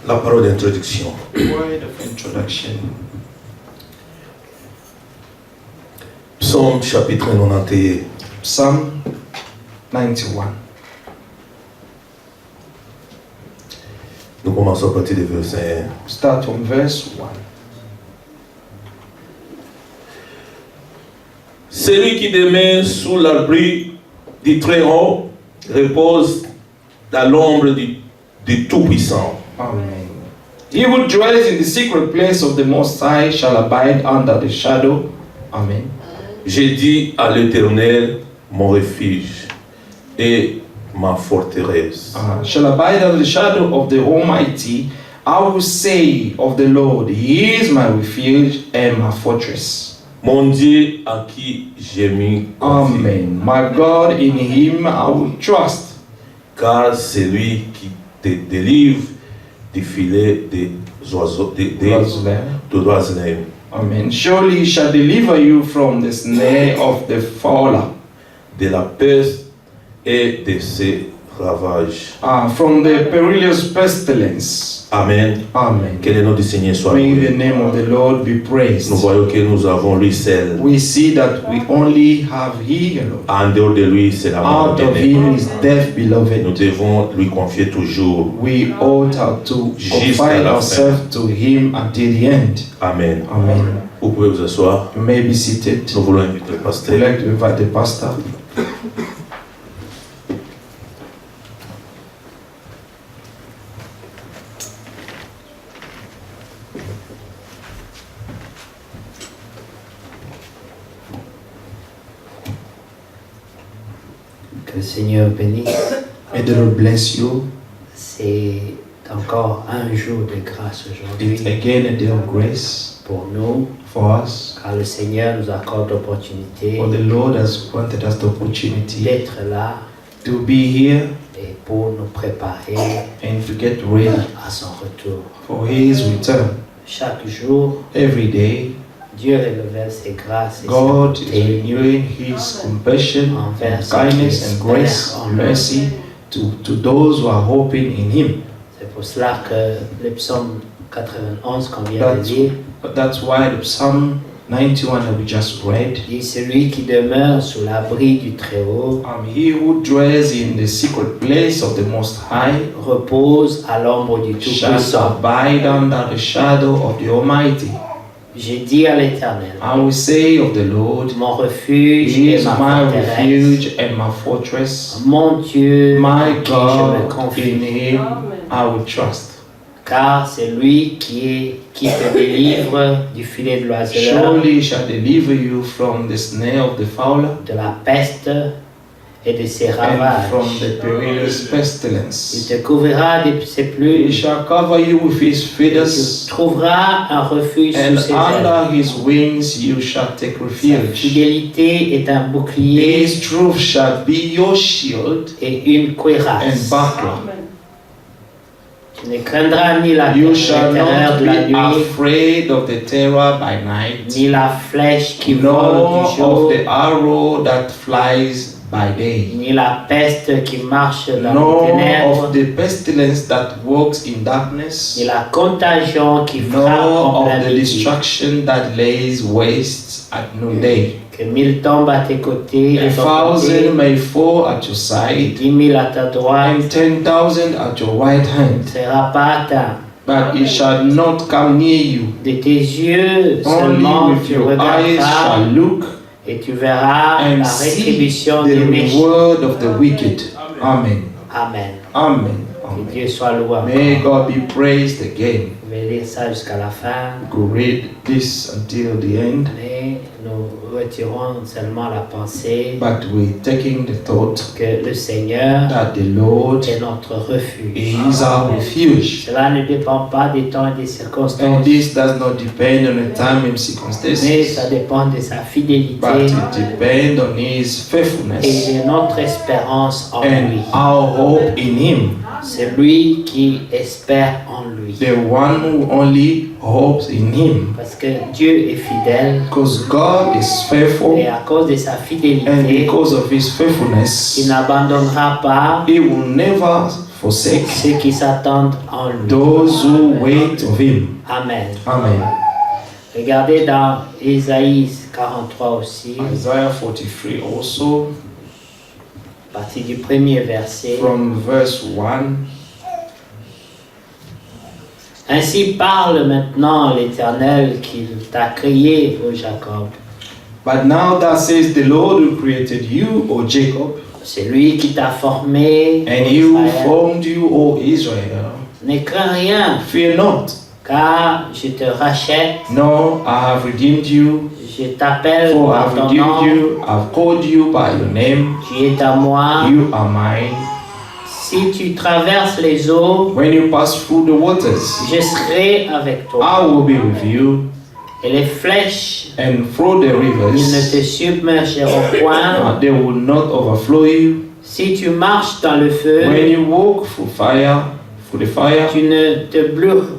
La parole d'introduction. Word of introduction. Psaume chapitre 91. Psalm 91. Nous commençons à partir du verset 1. Start from verse 1. Celui qui demeure sous l'abri du Très-Haut repose dans l'ombre du Tout-Puissant. Amen. He who dwells in the secret place of the Most High shall abide under the shadow. Amen. J'ai dit à l'Éternel, mon refuge et ma forteresse. Shall abide under the shadow of the Almighty. I will say of the Lord, He is my refuge and my fortress. Mon Dieu à qui j'ai mis confiance. Amen. My God, in Him I will trust. Car c'est lui qui te délivre du filet des oiseaux, d'oiselets. Amen. Surely He shall deliver you from the snare of the fowler, de la peste et de ses ravages. from the perilous pestilence. Amen. Amen. Que le nom du Seigneur soit May the loué. name of the Lord be praised. Nous voyons que nous avons lui seul. We see that we only have He alone. En dehors de lui, c'est la mort. Out of Him is death, Nous beloved. devons lui confier toujours. We ought to confide ourselves to Him until the end. Amen. Amen. Vous pouvez vous asseoir. You may be seated. Nous voulons inviter le We'd pasteur. like to invite the pastor. Que le Seigneur bénisse. May the Lord bless you. C'est encore un jour de grâce It's aujourd'hui again a day of grace pour nous, for us. car le Seigneur nous accorde l'opportunité For the Lord has granted us the opportunity d'être là to be here et pour nous préparer and to get ready à son retour. for His return. Chaque jour, Every day, Dieu renouvelle ses grâces et God ses is bontés renewing His compassion, envers and ceux qui kindness, and espèrent grace, en and lui. mercy to those who are hoping in Him. C'est pour cela que le psaume 91 qu'on vient de lire That's why the Psalm 91 that we just read, dit celui qui demeure sous l'abri du Très-Haut He who dwells in the secret place of the Most High repose à l'ombre du shall Tout-Puissant. abide under the shadow of the Almighty. J'ai dit à l'Éternel, I will say of the Lord, mon refuge He et is ma my forteresse, refuge and my fortress, mon Dieu, en my qui je me God, in confie, Him I will trust. car c'est lui qui te délivre du filet de l'oiseleur, Surely He shall deliver you from the snare of the fowler de la peste et de ses and from ravages. the perilous Il pestilence. te couvrira de ses He plumes, shall cover you with His tu feathers, trouveras un refuge sous and ses ailes. under His wings you shall take Sa refuge. fidélité est un bouclier His truth shall be your shield et une and cuirasse. buckler. Tu ne craindras ni la You shall terreur not de la be nuit, afraid of the terror by night, ni la flèche qui vole nor du jour, of the arrow that flies by day, ni la peste qui marche dans les nor ténèbres, of the pestilence that walks in darkness, ni la contagion qui frappe en nor plein of the midi. destruction that lays waste at noonday. Que 1000 tombent à tes côtés, A à ton thousand côté, may fall at your et side, 10 000 à ta droite, and 10,000 at your right hand, ne sera pas atteint. but it shall not come near you. De tes yeux Only seulement with tu your eyes regarderas shall look et tu verras and la see rétribution the des méchants. reward of the wicked. Amen. Amen. Amen. Que Amen. Dieu soit loué. May God be praised again. Je vais lire ça jusqu'à la fin. Go read this until the end, Mais nous retirons seulement la pensée but we're taking the thought que le Seigneur that the Lord est notre refuge. is our refuge. Cela ne dépend pas des temps et des And circonstances, this does not depend on the time and mais circumstances, ça dépend de sa fidélité but it depends on His et faithfulness de notre espérance en and lui. our hope in Him. celui qui espère en lui. The one who only hopes in him. Parce que Dieu est fidèle Because God is faithful, et à cause de sa and fidélité, because of his il faithfulness, n'abandonnera pas he will never forsake ceux qui s'attendent en lui. those who wait of him. Amen. Amen. Regardez dans Ésaïe 43 aussi, Isaiah 43 also, à partir du premier verset. from verse 1. Ainsi parle maintenant l'Éternel qui t'a créé, ô Jacob. But now thus says the Lord who created you, O Jacob, C'est lui qui t'a formé, ô and he who Israël. formed you, O Israel. Ne crains rien, Fear not, car je te rachète, no, I have redeemed you, je t'appelle for I par have ton redeemed nom, you, I have called you by your name, tu es à moi. you are mine. Si tu traverses les eaux, When you pass through the waters, je serai avec toi. I will be with you, Et les flèches, and through the ils ne te rivers, submergeront point. they will not overflow you. Si tu marches dans le feu, When you walk through the fire, tu ne te you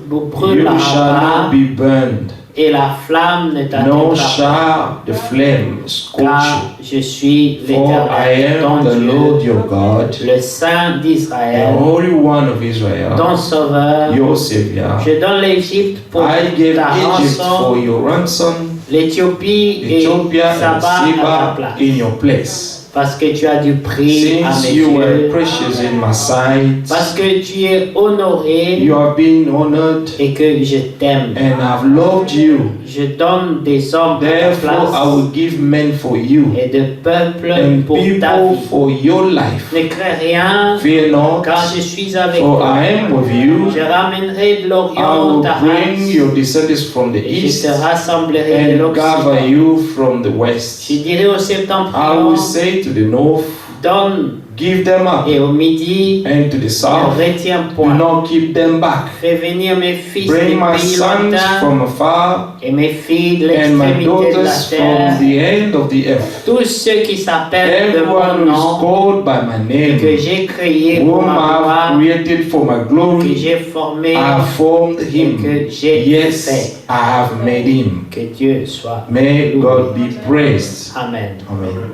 brûleras shall pas. not be burned, Et la flamme ne nor t'atteindra pas. shall the flame scorch Car you. je suis For I l'Éternel, am ton the Lord Dieu, your God, le Saint the d'Israël, Holy One of Israel, ton Sauveur. your Savior. Je donne l'Égypte pour I gave ta Egypt for rançon, your ransom, l'Éthiopie et Ethiopia and Saba à ta Seba place. in your place. Parce que tu as du prix à Since mes you were yeux. precious in my sight, Parce que tu es honoré you have been honored, et que je t'aime. and I've loved you. Je donne des hommes à ta Therefore, I place will give men for you, et de peuples and pour ta people vie. for your life. Ne crains rien, Fear not, car je suis avec for toi. I am with you. Je ramènerai de I l'Orient will ta bring race your descendants from the et je east te rassemblerai de and gather l'Occident. you from the west. Je dirai au I will septentrion, say to the north, donne, give them up, et au midi, and to the ne south, retiens do point. not keep them back. Fais venir mes fils des Bring my pays sons lointains from afar et mes filles de and my l'extrémité de la daughters terre. from the end of the earth. Tous ceux qui s'appellent de Everyone mon who is nom, called by my que name, j'ai créé pour whom ma I have gloire, created for my que glory, j'ai formé, I have formed et him. que j'ai Yes, fait. I have made him. Que Dieu soit May loué. God be praised. Amen. Amen.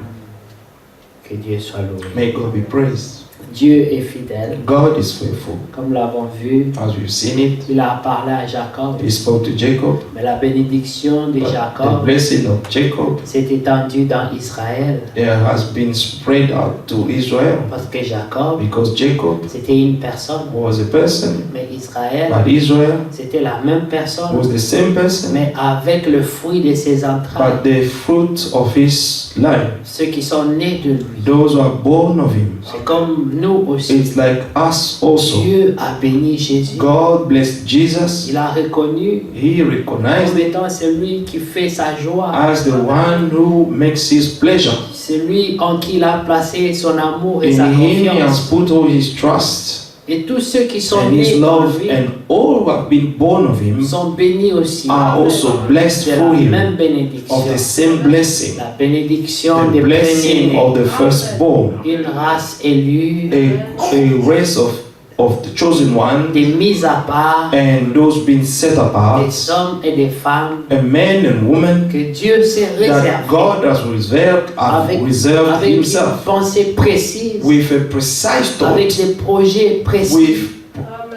Que Dieu soit loué. May God be praised. Dieu est fidèle, God is faithful. comme nous l'avons vu. As we've seen it, Il a parlé à Jacob, he spoke to Jacob, mais la bénédiction de but the Jacob blessing of Jacob s'est étendue dans Israël. there has been spread out to Israel, Parce que Jacob, because Jacob c'était une personne, was a person, mais Israël, but Israel c'était la même personne, was the same person, mais avec le fruit de ses entrailles. but the fruit of his life, Ceux qui sont nés de lui. those who are born of him. C'est comme nous aussi. It's like us also. Dieu a béni Jésus. God blessed Jesus. Il a reconnu He comme recognized it étant celui qui fait sa joie. as the one who makes his pleasure. Celui en qui il a placé son amour et In sa him he has confiance. put all his trust Et tous ceux qui sont and nés his en love, lui and all who have been born of him sont bénis aussi. are also blessed De la through him même bénédiction. of the same blessing, La bénédiction the des blessing premiers-nés. of the firstborn, Une race élue, a race of the chosen one, des mises à part, and those being set apart, des hommes et des femmes a man and woman que Dieu s'est that réservé God has reserved avec une himself pensée précise, with a precise avec thought, des projets précis. with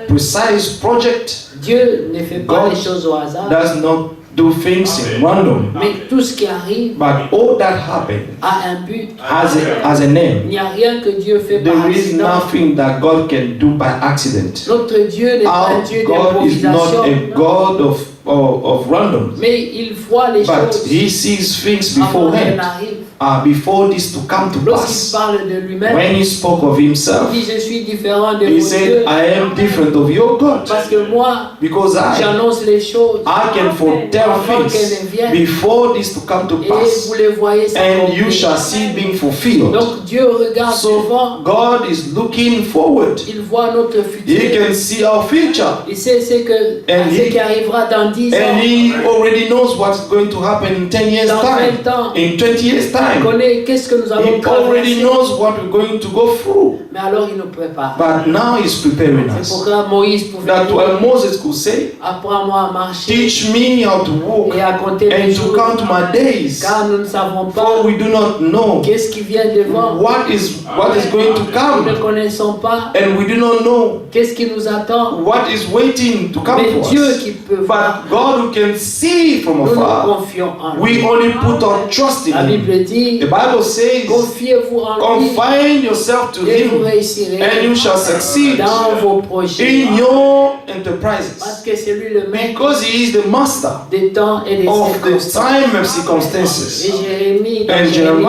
precise project. Dieu ne fait pas God les choses au hasard, Does not do things in random, mais tout ce qui arrive but all that happened a un but. has a Il name. n'y a rien que Dieu fait par There is accident. nothing that God can do by accident. Notre Dieu n'est pas un Our Dieu God is not d'improvisation, a God of random, mais il voit les but choses He sees things avant qu'elles beforehand, n'arrivent. before this to come to Lorsqu'il pass. parle de lui-même, When He spoke of il Himself, dit je suis différent de He vos said, dieux I am different of your God, parce que moi because j'annonce les choses I can foretell avant qu'elles things ne viennent before this to come to et pass, vous les voyez and you s'accomplir. shall see being fulfilled. Donc Dieu regarde So devant, God is looking forward. il voit notre He futur, can see our future, il sait And ce he- qui arrivera dans 10 and ans, He already knows what's going to happen in 10 years' dans time, 20 ans. in 20 years' Il time. connaît qu'est-ce que nous allons He already traverser. knows what we're going to go through. Mais alors il nous prépare. But now He's preparing C'est us. pourquoi Moïse pouvait That dire, while Moses could say, apprends-moi à marcher teach me how to walk et à compter mes and to jours, count my days, car nous ne savons for pas we do not know qu'est-ce qui vient devant. what is going to Nous ne come, connaissons pas and we do not know qu'est-ce qui nous attend. what is waiting to come Mais for Dieu us. qui peut voir, But God who can see from nous nous afar, confions en we lui. only put our trust in La Him. Bible dit, The Bible says, confiez-vous en lui confine yourself to et vous Him, réussirez and you shall succeed dans vos projets. in your Parce enterprises. que c'est lui le maître Because He is the master des temps et des of the circonstances. time and Et circumstances. Jérémie, dans And Jérémie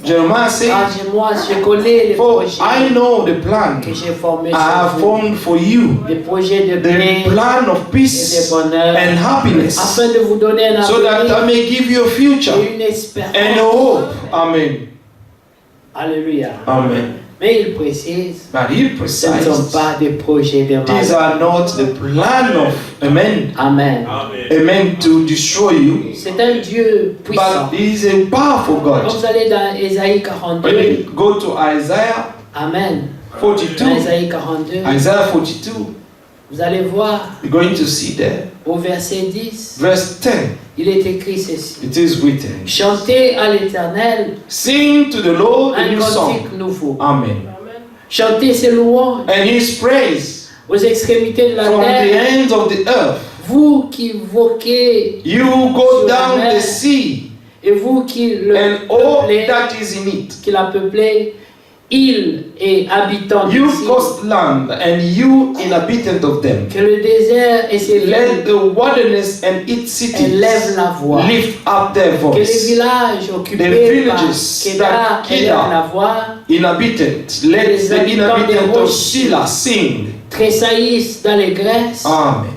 dit, Jeremiah said, moi je connais les for I projets know the plan que j'ai formés I have sur vous, formed for you, des projets de the paix plan of et de peace bonheur, and happiness, afin de vous donner un so that I avenir may give you a future et une espérance. and a hope. Amen. Alléluia. Amen. Mais il précise, But he ce ne sont precised, pas des projets de these mal. are not the plan of, amen, Amen. amen, to destroy you, C'est un Dieu puissant. but he is a powerful Quand God. vous allez dans Ésaïe When 42, you go to Isaiah Amen. 42, Dans Ésaïe 42, Isaiah 42, vous allez voir you're going to see there, au verset 10, verse 10, il est écrit ceci. it is written, Chantez à l'Éternel sing to the Lord a un new song. cantique nouveau. Amen. Chantez ses louanges And his praise aux extrémités de la from the terre. ends of the earth. Vous qui voquez You go down the sea et vous qui le and all peuplez, that is in it. qui la peuplez, îles et habitants You d'ici, coastland and you inhabitant of them. que le désert et ses Let villes the wilderness and its cities élèvent la voix. lift up their Que les voice. villages occupés The par villages Kedar that élèvent Kedar la voix, Inhabitant, let Les the habitants des inhabitant of roches. Silla sing. tressaillissent d'allégresse, Amen.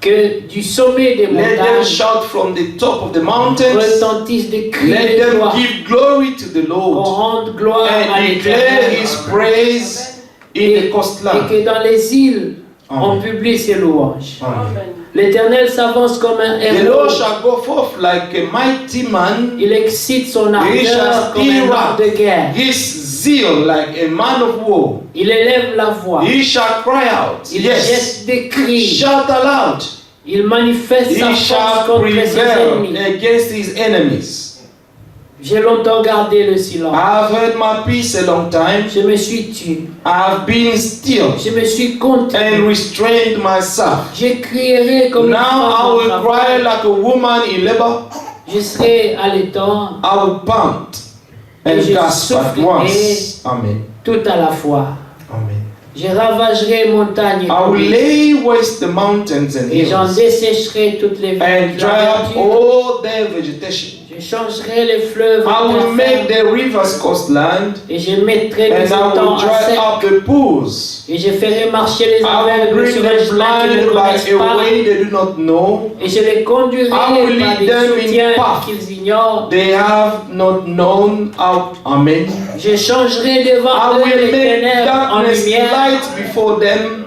que du sommet des Let them montagnes shout from the top of the mountains. retentissent des cris Let de them gloire, give glory to the qu'on Lord rende gloire à and declare His l'Éternel, praise in the et coastland. que dans les îles, on Amen. publie ses louanges. Amen. L'Éternel s'avance comme un The héros, Lord shall go forth like a mighty man, il excite son He shall ardeur comme un stir homme up de guerre, his zeal like a man of war. il élève la voix, He shall cry out, il yes, jette des cris, shout aloud. il manifeste sa He force shall contre ses prevail ennemis. against his enemies. J'ai longtemps gardé le silence. I have held my peace a long time. Je me suis tu. I have been still Je me suis contenu. and restrained myself. Je crierai comme une Now I femme au will cry travail. like a woman in labor. Je serai allaitant I will pant and Et je gasp at soufflerai. once. Amen. tout à la fois. Amen. Je ravagerai montagne et I will collines, lay waste the mountains and et j'en hills dessécherai toutes les and dry up verdures. all their vegetation. Je changerai les fleuves I en will make terre the rivers coastland et je mettrai and les I will étangs à dry sec. up the pools. Et je ferai marcher les I will aveugles bring sur un the chemin qu'ils ne blind connaissent by a pas. way they do not know. Et je les conduirai I par will lead des them in soutiens path qu'ils ignorent. They have not known how. Amen. Je changerai devant I eux will les make ténèbres en darkness lumière light before them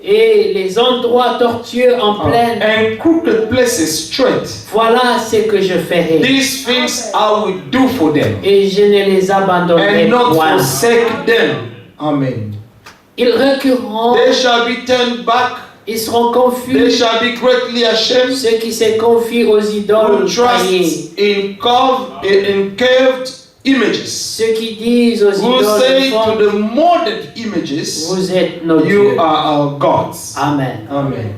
et les endroits tortueux en plaine. and crooked places straight. Voilà ce que je ferai. These things I will do for them Et je ne les abandonnerai and not point. forsake them. Amen. Ils reculeront, They shall be turned back. ils seront They confus. shall be greatly ashamed. Ceux qui se confient aux idoles Who taillées. trust in curved images. Ceux qui disent aux Who idoles say to formes, the molded images, vous êtes nos you dieux. are our gods. Amen. Amen.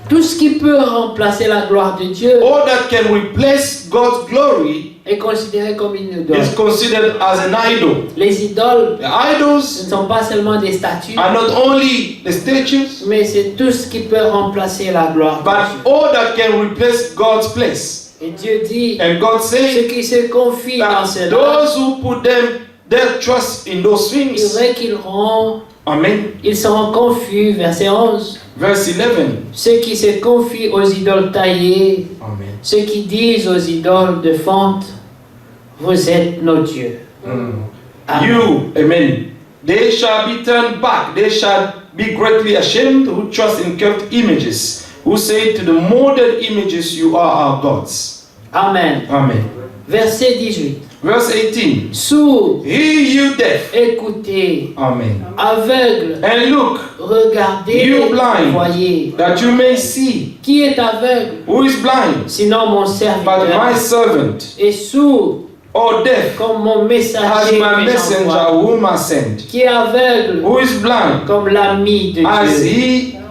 Tout ce qui peut remplacer la gloire de Dieu All that can replace God's glory est considéré comme une idole. is considered as an idol. Les idoles, The ce idols ne sont pas seulement des statues, are not only the statues, mais c'est tout ce qui peut remplacer la gloire de but Dieu. all that can replace God's place. Et Dieu dit, And God ceux says qui se confient en that cela, those who put their trust in those il things. reculeront, Amen. ils seront confus. Verset 11. Verse 11. Ceux qui se confient aux idoles taillées, Amen. ceux qui disent aux idoles de fonte, vous êtes nos dieux. Amen. You, amen. They shall be turned back. They shall be greatly ashamed who trust in carved images, who say to the molded images, you are our gods. Amen. Amen. Verset 18. Verse 18. Sourds, Hear you deaf. écoutez. Amen. Aveugles, And look, regardez, You blind. voyez. that you may see. Qui est aveugle? Who is blind? Sinon mon But serviteur. my servant, Et sourd, or deaf, comme mon as messager my que messenger j'envoie. whom I send. Qui est aveugle, Who is blind? comme l'ami de Dieu.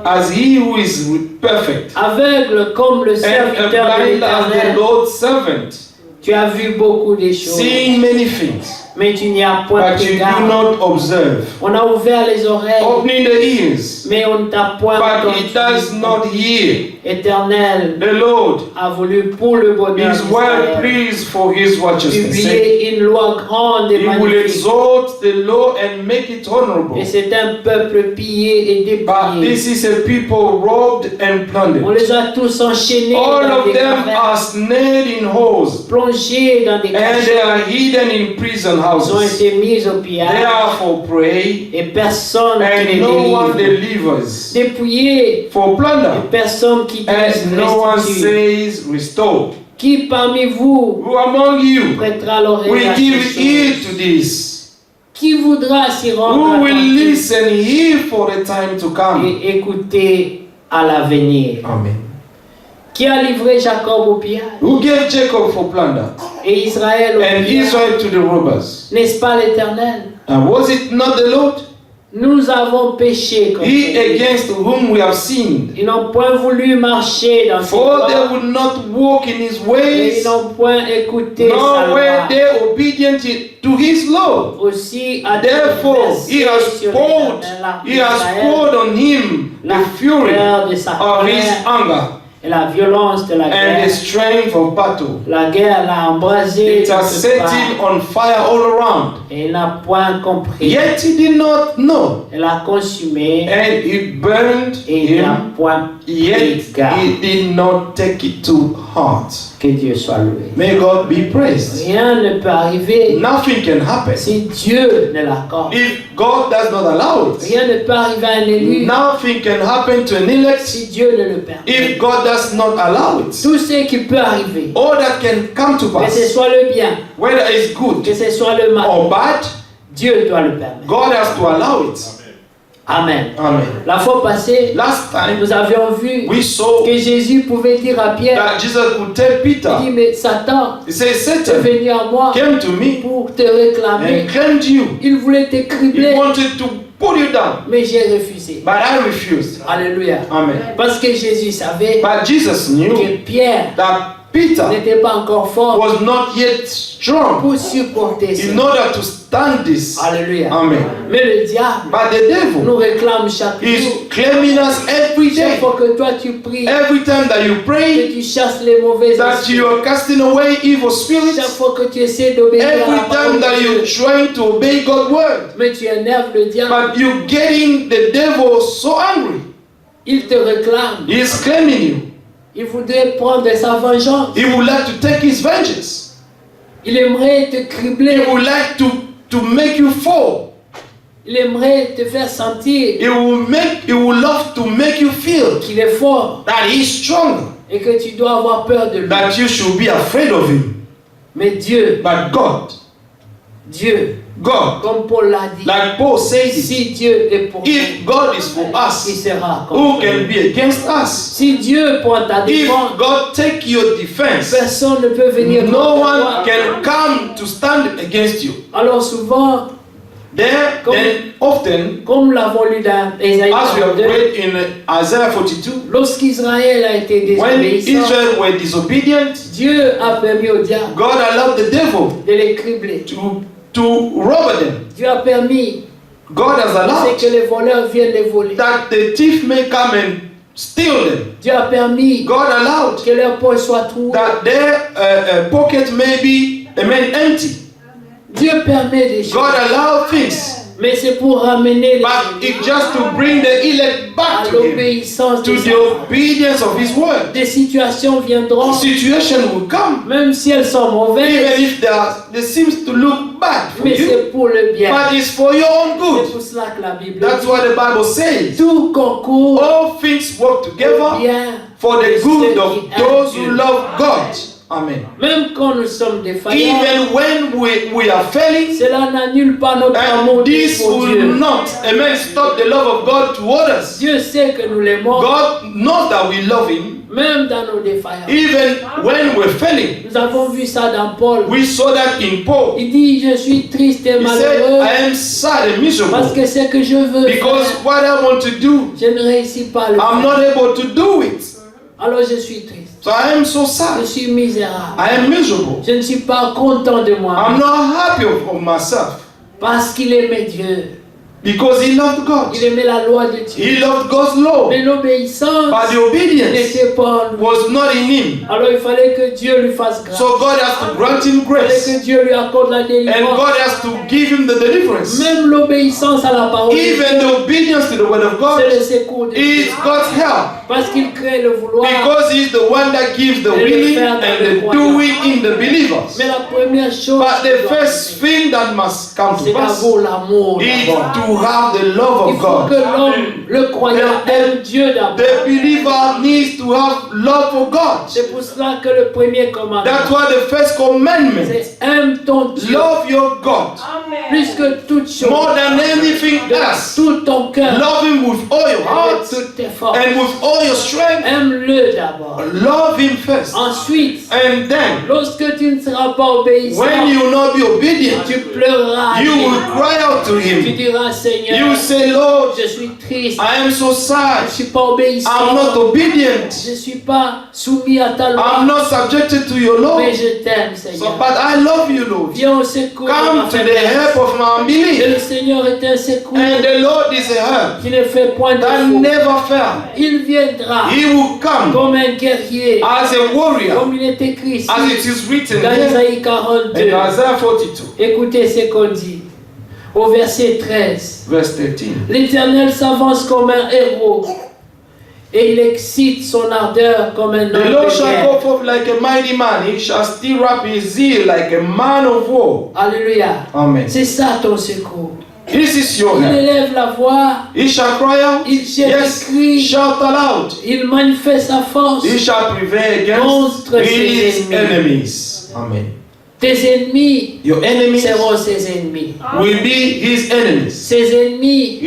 As he who is perfect. Aveugle comme le And serviteur de blind as the l'Éternel. Lord's servant. Tu as vu beaucoup de choses, Seeing many things, mais tu n'y as point but you pris do garde. not observe. On a ouvert les oreilles, Opening the ears, mais on ne t'a point but it does entendu. not hear. Éternel The Lord a voulu pour le bonheur is well d'Israël pleased for his righteousness' sake. publier une loi grande et He will magnifique. exalt the law and make it honorable. Et c'est un peuple pillé et But dépouillé. this is a people robbed and On plundered. les a tous enchaînés All dans of des them cavernes, are snared in holes, plongés dans des and they cachots. are hidden in prison Ils ont houses. été mis au pillage Therefore pray, et personne qui les and no one délivre. delivers. Dépouillés For et plunder, personne qui and no one restitue. says restore. Qui parmi vous Who among you prêtera l'oreille will à ces give ear choses? to this? Qui voudra s'y rendre Who will attentif listen here for the time to come? et écouter à l'avenir? Amen. Qui a livré Jacob au pillage Who gave Jacob for plunder et Israël au and pillage? Israel to the robbers? N'est-ce pas l'Éternel? And was it not the Lord? Nous avons péché contre He eux. against whom we have sinned. Ils n'ont point voulu marcher dans ses For they voies would not walk in his et ils ways, n'ont point écouté sa nor were loi. they obedient to his law. Aussi a Therefore, he has poured, poured on him la the fury fureur de sa of his colère anger et la violence de la and guerre. the strength of battle. La guerre l'a embrasé It de has toutes set parts, him on fire all around. et il n'a point compris. Yet he did not know, Elle a consumé and it burned et il n'a him. point Yet pris garde. he did not take it to heart. Que Dieu soit loué. May God be praised. Rien ne peut arriver Nothing can happen si Dieu ne l'accorde. if God does not allow it. Rien ne peut arriver à un élu Nothing can happen to an elect si Dieu ne le permet. if God does not allow it. Tout ce qui peut arriver, All that can come to que ce pass, soit le bien, whether it's good que ce soit le mal, or bad, Dieu doit le permettre. God has to allow it. Amen. Amen. La fois passée, Last time nous avions vu we saw que Jésus pouvait dire à Pierre, that Jesus would tell il dit, Peter, mais Satan he says, est Satan venu à moi came to me pour te réclamer. and claimed you. Il voulait te He cribler, wanted to put you down, mais j'ai refusé. but I refused. Alléluia. Amen. Parce que Jésus savait But Jesus knew que Pierre that Peter n'était pas encore fort was not yet strong pour supporter in ça. order to stand this. Alléluia. Amen. Mais le diable But the devil nous réclame chaque jour. is claiming us every Chaque day. fois que toi tu pries, Every time that you que pray, tu chasses les mauvais that esprits, you are casting away evil chaque spirits. fois que tu essaies d'obéir à Every la parole time that de you're Dieu, trying to obey God's word. mais tu énerves le diable, But you're getting the devil so angry. il te réclame. He is claiming you. Il voudrait prendre sa vengeance. He would like to take his vengeance. Il aimerait te He cribler. would like to make you fall. Il aimerait te faire sentir He would love to make you feel qu'il est fort that he's strong, et que tu dois avoir peur de lui. that you should be afraid of him. Mais Dieu, But God, comme Paul l'a dit, like Paul said it, si Dieu est pour nous, if God is for qui us, sera who contre can nous? be against us? Si Dieu prend ta If défense, God take your defense, personne ne peut venir no contre one toi. can come to stand against you. Alors souvent, Then often, comme nous l'avons lu dans Ésaïe as we have 42, read in Isaiah 42, lorsqu'Israël a été when désobéissant, Israel were disobedient, Dieu a permis au diable God allowed the devil de les cribler. to rob them. Dieu a permis God has allowed que les voleurs viennent les voler. that the thief may come and steal them. Dieu a permis God allowed que leur poche soit trouée. that their pocket may be empty. Dieu permet des choses, God allowed things, mais c'est pour ramener les but it's just to bring the elect à back to Him, l'obéissance to de the sa parole. obedience of His word. Des situations viendront, Situation will come, même si elles sont mauvaises, even if they seems to look bad for mais you, c'est pour le bien. but it's for your own C'est good. pour cela que la Bible That's dit, what the Bible says. tout concourt All things work au together bien for de the ceux good qui of aiment those Dieu. who love God. Amen. Même quand nous sommes défaillants, Even when we are failing, cela n'annule pas notre amour and this pour will Dieu. not, amen, stop the love of God toward us. Dieu sait que nous l'aimons, God knows that we love Him, même dans nos défaillances. even when we're failing. Nous avons vu ça dans Paul. We saw that in Paul. Il dit, je suis triste et He said, malheureux I am sad and parce miserable que ce que je veux because faire, what I want to do, je ne réussis pas à le I'm faire. not able to do it. Alors je suis triste. So I am so Je sad. suis misérable. I am miserable. Je ne suis pas content de moi I'm not happy of myself parce qu'il aimait Dieu. because he loved God. Il aimait la loi de Dieu. He loved God's law, Mais l'obéissance but the obedience n'était pas en lui. was not in him. Alors il fallait que Dieu lui fasse grâce. So God has to grant him Il fallait grace, que Dieu lui accorde la and délivrance. God has to give him the deliverance. Même l'obéissance à la parole de Even Dieu, the obedience to the word of God c'est le secours de Dieu. is God's help, Parce qu'il crée le vouloir. because he's the one that gives the willing and the doing in the believers. Mais la première chose But the first thing that must come c'est to pass d'avoir l'amour is d'abord. to have the love Il of faut que God. l'homme, le croyant, aime Dieu d'abord. The believer needs to have love for God. C'est pour cela que le premier commandement, That's why the first commandment, c'est aime ton Dieu love your God plus que toute chose, more than anything de else. tout ton cœur, Love him with all your et heart de toutes tes forces. and with all your strength. Aime-le d'abord. Love him first. Ensuite, And then, lorsque tu ne seras pas obéissant, when you will not be obedient, tu pleureras. à you Dieu. will cry out to Tu him. diras, Seigneur, You say, Lord, je suis triste, I am so je sad. ne suis pas obéissant, I'm not obedient. je ne suis pas soumis à ta loi, I'm not subjected to your law. mais je t'aime, So, Seigneur. but I love you, Lord. Viens au secours de Come ma to the faiblesse. help of my Et unbelief. le Seigneur est un secours And the Lord is a help qui ne fait point de that défaut. never fail. Il viendra He will come comme un guerrier, as a warrior, comme il est écrit ici as it is written dans here Isaïe in 42. Isaiah 42, Écoutez ce qu'on dit au verset 13. verse 13. L'Éternel s'avance comme un héros et il excite son ardeur comme un The homme Lord de shall guerre. go forth like a mighty man. He shall stir up his zeal like a man of war. Alléluia. Amen. C'est ça ton secours. This is your Il help. élève la voix, He shall cry out. il jette Yes, des cris, shout aloud. il manifeste sa force. He shall prevail against Contre ses his ennemis. enemies. Amen. Tes ennemis Your enemies seront ses ennemis. will be his enemies. Ses ennemis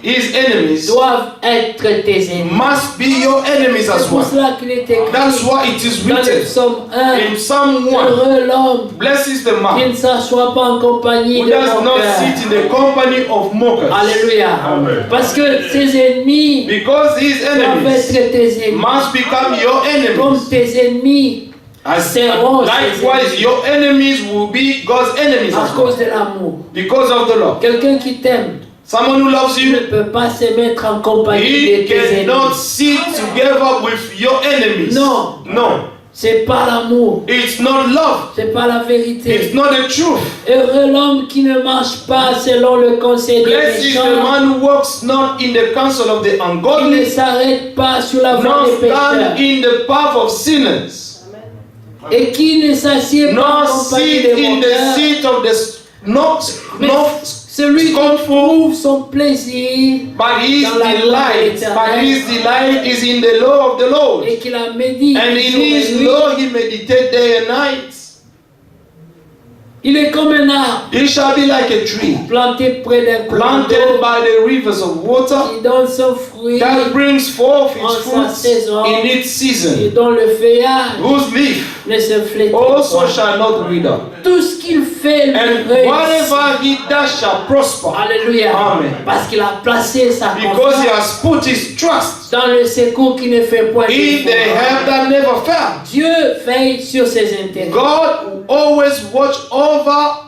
His enemies doivent être tes ennemis. must be your enemies C'est as pour well. cela qu'il est écrit That's why it is dans le written psaume 1, in Psalm 1. heureux l'homme Blessed is the qui man ne s'assoit pas en compagnie who de does not moqueurs. sit in the company of mockers. Alléluia. Amen. Parce que ses ennemis Because his doivent enemies être tes ennemis. must become your Comme enemies. tes ennemis As seront likewise, your enemies will be God's enemies à as cause well. de l'amour. Because of the love. Quelqu'un qui t'aime Someone who loves ne you, peut pas se mettre en compagnie he de tes cannot ennemis. sit together with your enemies. Non. No. C'est pas l'amour. It's not love. C'est pas la It's vérité. not the truth. Heureux l'homme qui ne marche pas selon le conseil des Blessed is the méchants. man who walks not in the counsel of the Qui ne ungodly, s'arrête pas sur la voie nor des pécheurs. stand in the path of sinners, Et qui ne s'assied pas en nor compagnie sit des in the moqueurs. seat of the Mais celui qui scornful, trouve son plaisir but his dans la loi de delight, l'Éternel. but his delight is in the law of the Lord, et qui la médite and in jour et his nuit, law he meditates day and night. il est comme un arbre He shall be like a tree planté près d'un courant planted d'eau by the rivers of water qui donne son fruit that brings forth en its sa fruits saison in its et season, dont le feuillage whose leaf ne se flétrit also pas. shall not wither. Tout ce qu'il fait lui And réussit. whatever he does shall prosper. Alléluia. Amen. Parce qu'il a placé sa Because he confiance has put his trust dans le secours qui ne fait point in the défaut. help that never fails. Dieu veille sur ses intérêts. God will always watch over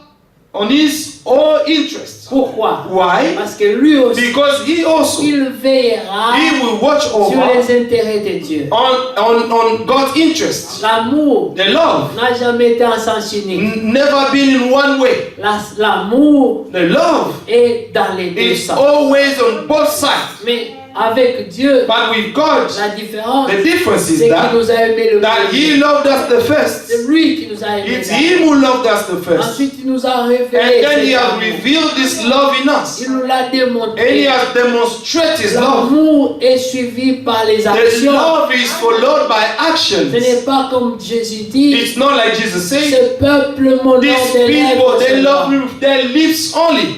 on his own interests. Pourquoi? Why? Parce que lui aussi, Because he also, il veillera he will watch sur over les intérêts de Dieu. on God's interests. L'amour The love n'a jamais été en sens unique. never been in one way. L'amour The love est dans les deux is sens. always on both sides. Mais Avec Dieu, But with God, la différence, the difference is c'est qu'il that nous a aimé le He premier. loved us the first. C'est lui qui nous a aimé. It's Him who loved us the first. Ensuite, il nous a révélé. And then He cet has amour. revealed this love in us. Il nous l'a And He démontré. has demonstrated His love. L'amour est suivi par les The actions. love is followed by Ce actions. n'est pas comme Jésus dit. It's not like Jesus said, Ce peuple m'honore these des people, lèvres they seulement. love me with their lips only.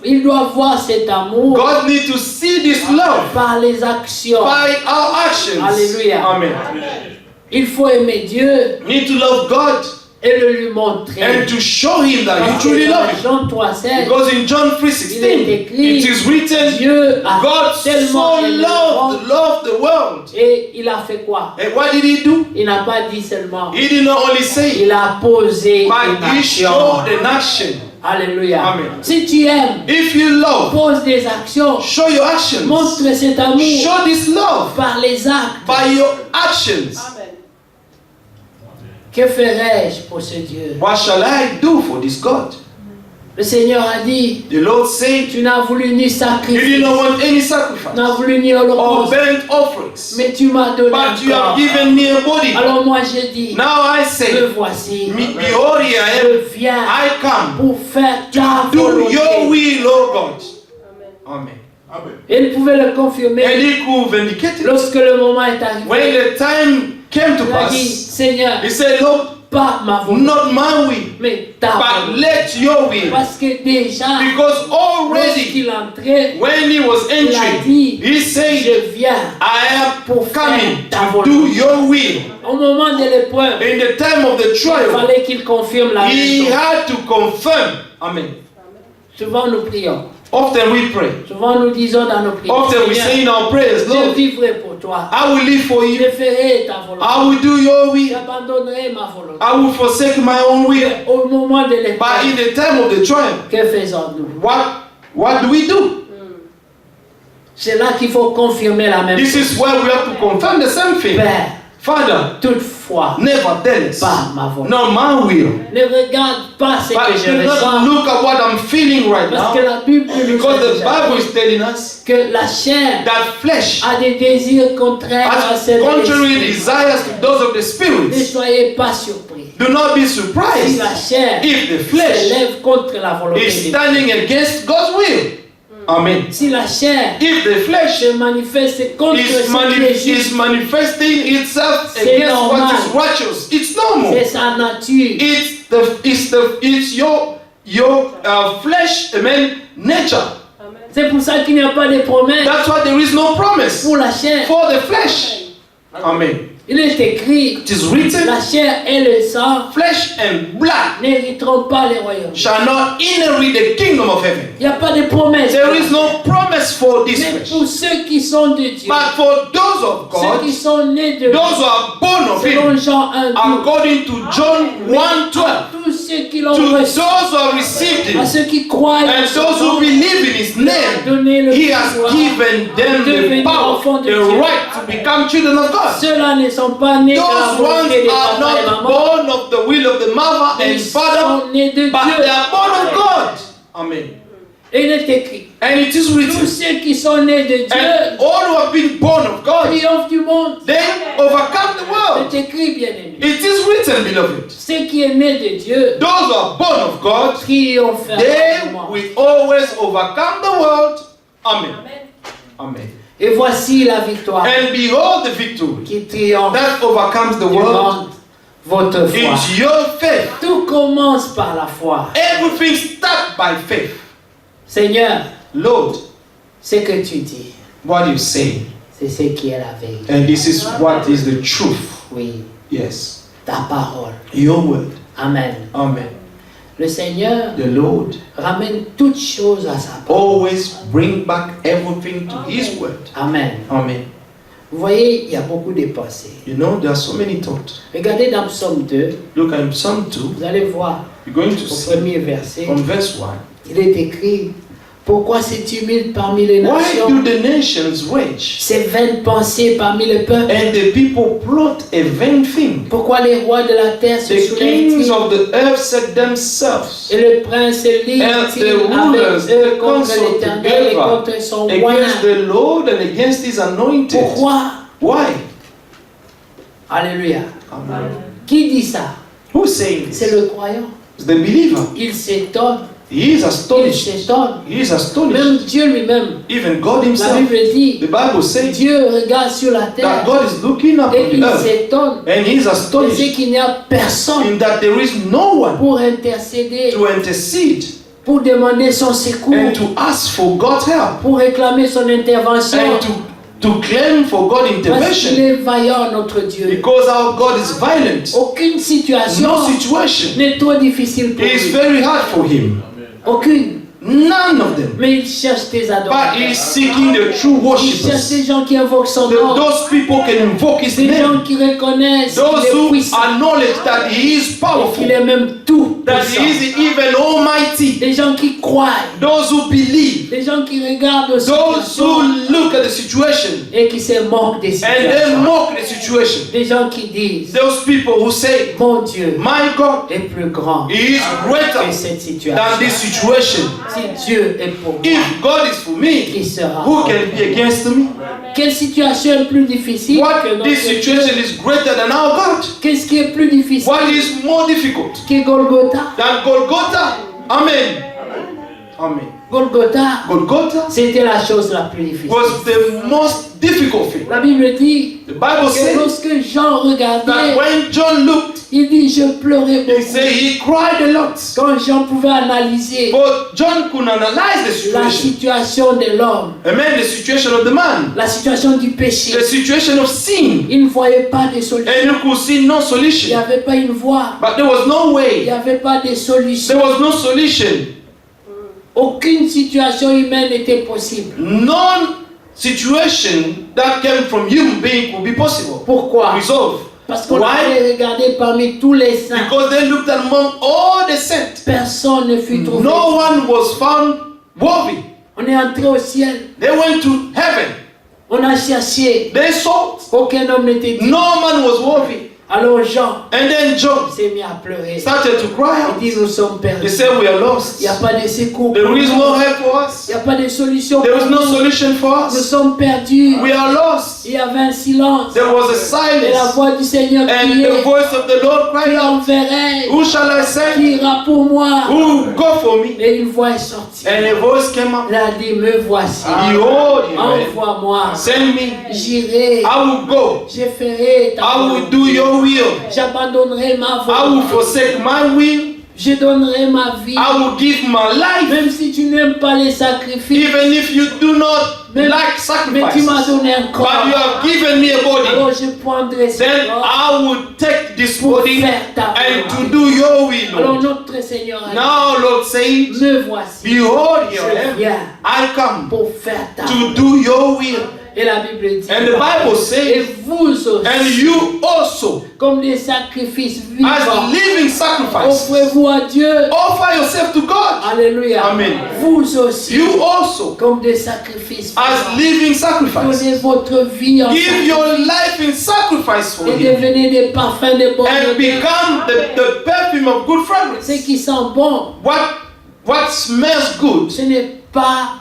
Ils doivent voir cet amour God needs to see this love par les actions. by our actions. Alléluia. Amen. Il faut aimer Dieu We need to love God et le lui montrer. and to show Him that you Parce que truly love dans Him. Jean 3,16, Because in John 3:16, it is written, Dieu a God tellement so aimé le monde loved the world. et il a fait quoi? And what did He do? Il n'a pas dit seulement. He did not only say, Il a posé but une He action. showed an action. Alléluia. Amen. Si tu aimes, If you love, pose des actions. show your actions. Montre cet amour Show this love par les actes. by your actions. Que ferais-je pour ce Dieu? What shall I do for this God? Le Seigneur a dit, The Lord said, tu n'as voulu ni you did sacrifice, not want any tu sacrifice n'as voulu ni or holocauste, burnt offerings, mais tu m'as donné un but you have corps. given me a body. Alors moi je dis, Now I me say, voici, behold, here I am. je viens I come pour faire ta to do volonté. your will, O God. Amen. Et il pouvait le confirmer And He could vindicate it. lorsque le moment est When arrivé. the time came to Il a dit, pass, Seigneur, He said, Lord, pas ma volonté, not my will, mais ta but volonté. let your will. Parce que déjà, Because already, lorsqu'il entrait, when He was il a entering, dit, He said, je viens I am pour coming faire ta to do volonté. your will. Au moment de l'épreuve, In the time of the il trial, fallait qu'il confirme la He même chose. had to confirm. Amen. Souvent nous prions. Often we pray. Souvent nous disons dans nos prières, Often we Seigneur, say in our prayers, je Lord, vivrai pour toi. I will live for Je you. ferai ta volonté. I will do your will. J'abandonnerai ma volonté. I will forsake my own will. Au moment de But in l'épreuve, the time of the trial, que faisons-nous? what do we do? C'est là qu'il faut confirmer la même This chose. is where we have to confirm the same thing. Père, Father, toutefois, nevertheless, pas ma volonté. not my will. Ne regarde pas ce que But je do not ressens. look at what I'm feeling right Parce que now. la Bible nous Because dit the déjà Bible is telling us que la chair that flesh a des désirs contraires à has celle de contrary l'esprit. desires to those of the Ne spirit. soyez pas surpris. Do not be Si surprised la chair if the flesh s'élève contre la volonté is de Dieu. standing against God's will. Amen. Si la chair If the flesh se manifeste contre ce qui est is juste, manifesting itself C'est against what normal. is righteous, it's normal. c'est sa nature. It's your flesh, amen, nature. C'est pour ça qu'il n'y a pas de promesse That's why there is no promise pour la chair. for the flesh. Amen. Il est écrit, It is written, la chair et le sang flesh and blood n'hériteront pas les royaumes. shall not inherit the kingdom of heaven. Il n'y a pas de promesse. There is no promise for this Mais flesh. pour ceux qui sont de Dieu, But for those of ceux qui God, sont nés de those who are born of selon Him, Jean 1, 12, according to John 1:12, tous ceux qui l'ont to reçu, those who have received à Him, ceux qui croient en and son those who nom, believe in His il a name, donné le He has pouvoir. given them the power, the right to become children of God. Ceux-là ne sont pas nés de la Those ones volonté des are papas et not mamans, born of the will of the mother mais and ils father, sont nés de but they Dieu. are born of God. Amen. Et il est écrit, And it is tous written, ceux qui sont nés de Dieu and all who have been born of God, triomphent du monde. they overcome the world. C'est écrit, bien-aimé. It is written, beloved. Ceux qui est né de Dieu Those who are born of God, triompheront they du monde. will always overcome the world. Amen. Amen. Et voici la victoire And behold the victory qui triomphe that overcomes the du world. monde, votre foi. It's your faith. Tout commence par la foi. Everything starts by faith. Seigneur, Lord, ce que tu dis, what you say, c'est ce qui est la vérité. and this is what is the truth. Oui, Yes. ta parole. Your word. Amen. Amen. Le Seigneur The Lord ramène toutes choses à sa parole. always bring back everything to His word. Amen. Amen. Vous voyez, il y a beaucoup de pensées. You know, there are so many thoughts. Regardez dans Psaume 2, Look at Psalm 2. vous allez voir You're going to au see premier verset, from verse 1. il est écrit, Pourquoi c'est tumulte parmi les Why nations? do the nations rage? C'est vaines pensées parmi le peuple. And the people plot a vain thing. Pourquoi les rois de la terre se The kings soulèvent-ils? of the earth set themselves Et le prince lit and the avec rulers, eux they contre consult l'Éternel et together contre son against roi. the Lord and against his anointed. Pourquoi? Why? Alléluia. Amen. Qui dit ça? Who's saying C'est this? le croyant. It's the believer. Il s'étonne. He is Il astonished. s'étonne. He is astonished. Même Dieu lui-même. Even God La himself. Bible dit, The Bible says Dieu regarde sur la that terre God is looking up et at il the earth s'étonne. and he is Il sait astonished qu'il n'y a personne in that there is no one pour intercéder, to intercede pour demander son secours, and to ask for God's help pour réclamer son intervention. and to claim for God Parce qu'il intervention, est vaillant, notre Dieu. because our God is violent. Aucune situation No situation n'est trop difficile pour is lui. very hard for him. Aucune. None of them. Mais il cherche des But he adorateurs. is seeking the true Il cherche worshippers. des gens qui invoquent son nom. Those people can invoke his Des gens name. qui reconnaissent Those qu'il est who puissant acknowledge that he is et powerful, qu'il est même tout that puissant. he is even almighty. Des gens qui croient, Those who believe, des gens qui regardent aux those situations who look at the situation et qui se moquent des and then situations. mock the situation. Des gens qui disent, Those people who say, mon Dieu my God est plus grand he is greater que cette than this situation. situation. Si Dieu est pour moi, If God is for me, qui sera? who can be against me? Quelle situation est plus difficile que What notre this situation Dieu? is greater than our God? Qu'est-ce qui est plus difficile What is more difficult que Golgotha? than Golgotha? Amen. Amen. Golgotha, Golgotha c'était la chose la plus difficile. was the most difficult thing. La Bible dit The Bible que says lorsque Jean that regardait, when John looked, il dit je pleurais he beaucoup. said he cried a lot. Quand Jean pouvait analyser But John could analyze the la situation. situation de l'homme, Amen. The situation of the man, la situation du péché, the situation of sin, il ne voyait pas de solution. and you could see no Il n'y solution. avait pas une voie. But there was no Il n'y way. avait pas de solution. There was no solution. Aucune situation humaine n'était possible. None situation that came from human being could be possible. Pourquoi? Resolve. Parce qu'on Why? avait regardé parmi tous les saints. Because they looked among all the saints. Personne ne fut trouvé. No one was found worthy. On est entré au ciel. They went to heaven. On a cherché. They sought. Aucun homme n'était dit. No man was worthy. Alors Jean And then John s'est mis à pleurer. started to cry Il out. dit nous sommes He perdus. said, we are lost. Il n'y a pas de secours. There pour is nous. no help for us. Il n'y a pas de solution. There pour is no nous. solution for Nous us. sommes perdus. We are lost. Il y avait un silence. There was a Et la silence. voix du Seigneur And criait. the voice of the Lord Qui cried out, enverrai? who shall I send? Qui ira pour moi? Who will go for me? Et une voix est sortie. And a voice came up. Il a dit me voici. Behold, you man. Envoie-moi. Send me. J'irai. I will go. Je ferai ta I will volonté. do your will. J'abandonnerai ma I will volonté. forsake my will. Je donnerai ma vie. I will give my life. Même si tu n'aimes pas les sacrifices. Even if you do not Mais- like Mais tu m'as sacrifice. donné un But corps. you have given me a Alors body. je prendrai ce Then corps I will take this pour body faire ta and to volonté. do your will, Alors Lord. notre Seigneur a dit, Now, Lord says, me voici. behold, here I Je am. viens I come pour faire ta to volonté. do your will. Et la Bible dit, And the Bible says, et vous aussi, and you also, comme des sacrifices as vivants, living sacrifice, offrez-vous à Dieu. offer yourself to God. Alléluia. Amen. Vous aussi, You also, comme des sacrifices as vivants, living sacrifice, donnez votre vie en give sacrifice your life in sacrifice for et Him devenez des parfums de bonne and odeur. become the perfume of good fragrance. Ce qui sent bon, What smells good? ce n'est pas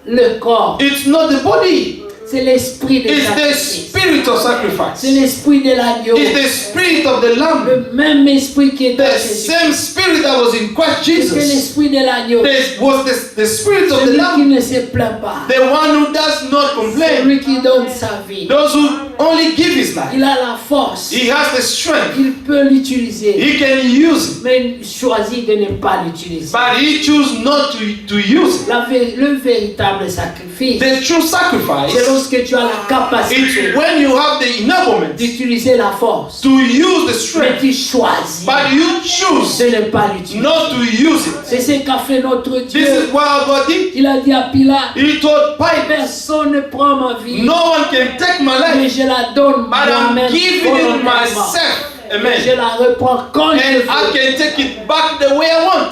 le corps, It's not the body. c'est l'esprit de It's the sacrifice. spirit of C'est sacrifice. l'esprit de l'agneau. It's the spirit of the lamb. Le même esprit qui est dans The Jésus. same spirit that was in Christ C'est Jesus. l'esprit de l'agneau. There was the spirit of the Celui qui lamb. ne se plaint pas. The one who does not complain. Celui qui donne sa vie. Those who only give his life. Il a la force. He has the strength. Il peut l'utiliser. He can use it. Mais il choisit de ne pas l'utiliser. But he chooses not to use it. Le véritable sacrifice, The true c'est sacrifice lorsque tu as la capacité is when you have the enablement d'utiliser la force. to use the Mais strength. tu choisis But you choose de ne pas l'utiliser. not to use it. C'est ce qu'a fait notre This Dieu. is what our God did. Il a dit à Pilate, He told Pilate, personne ne prend ma vie, no one can take my mais life, je la donne but I'm moi-même giving it volontairement. myself. Je Amen. la reprends quand je And I veux. can take it back the way I want.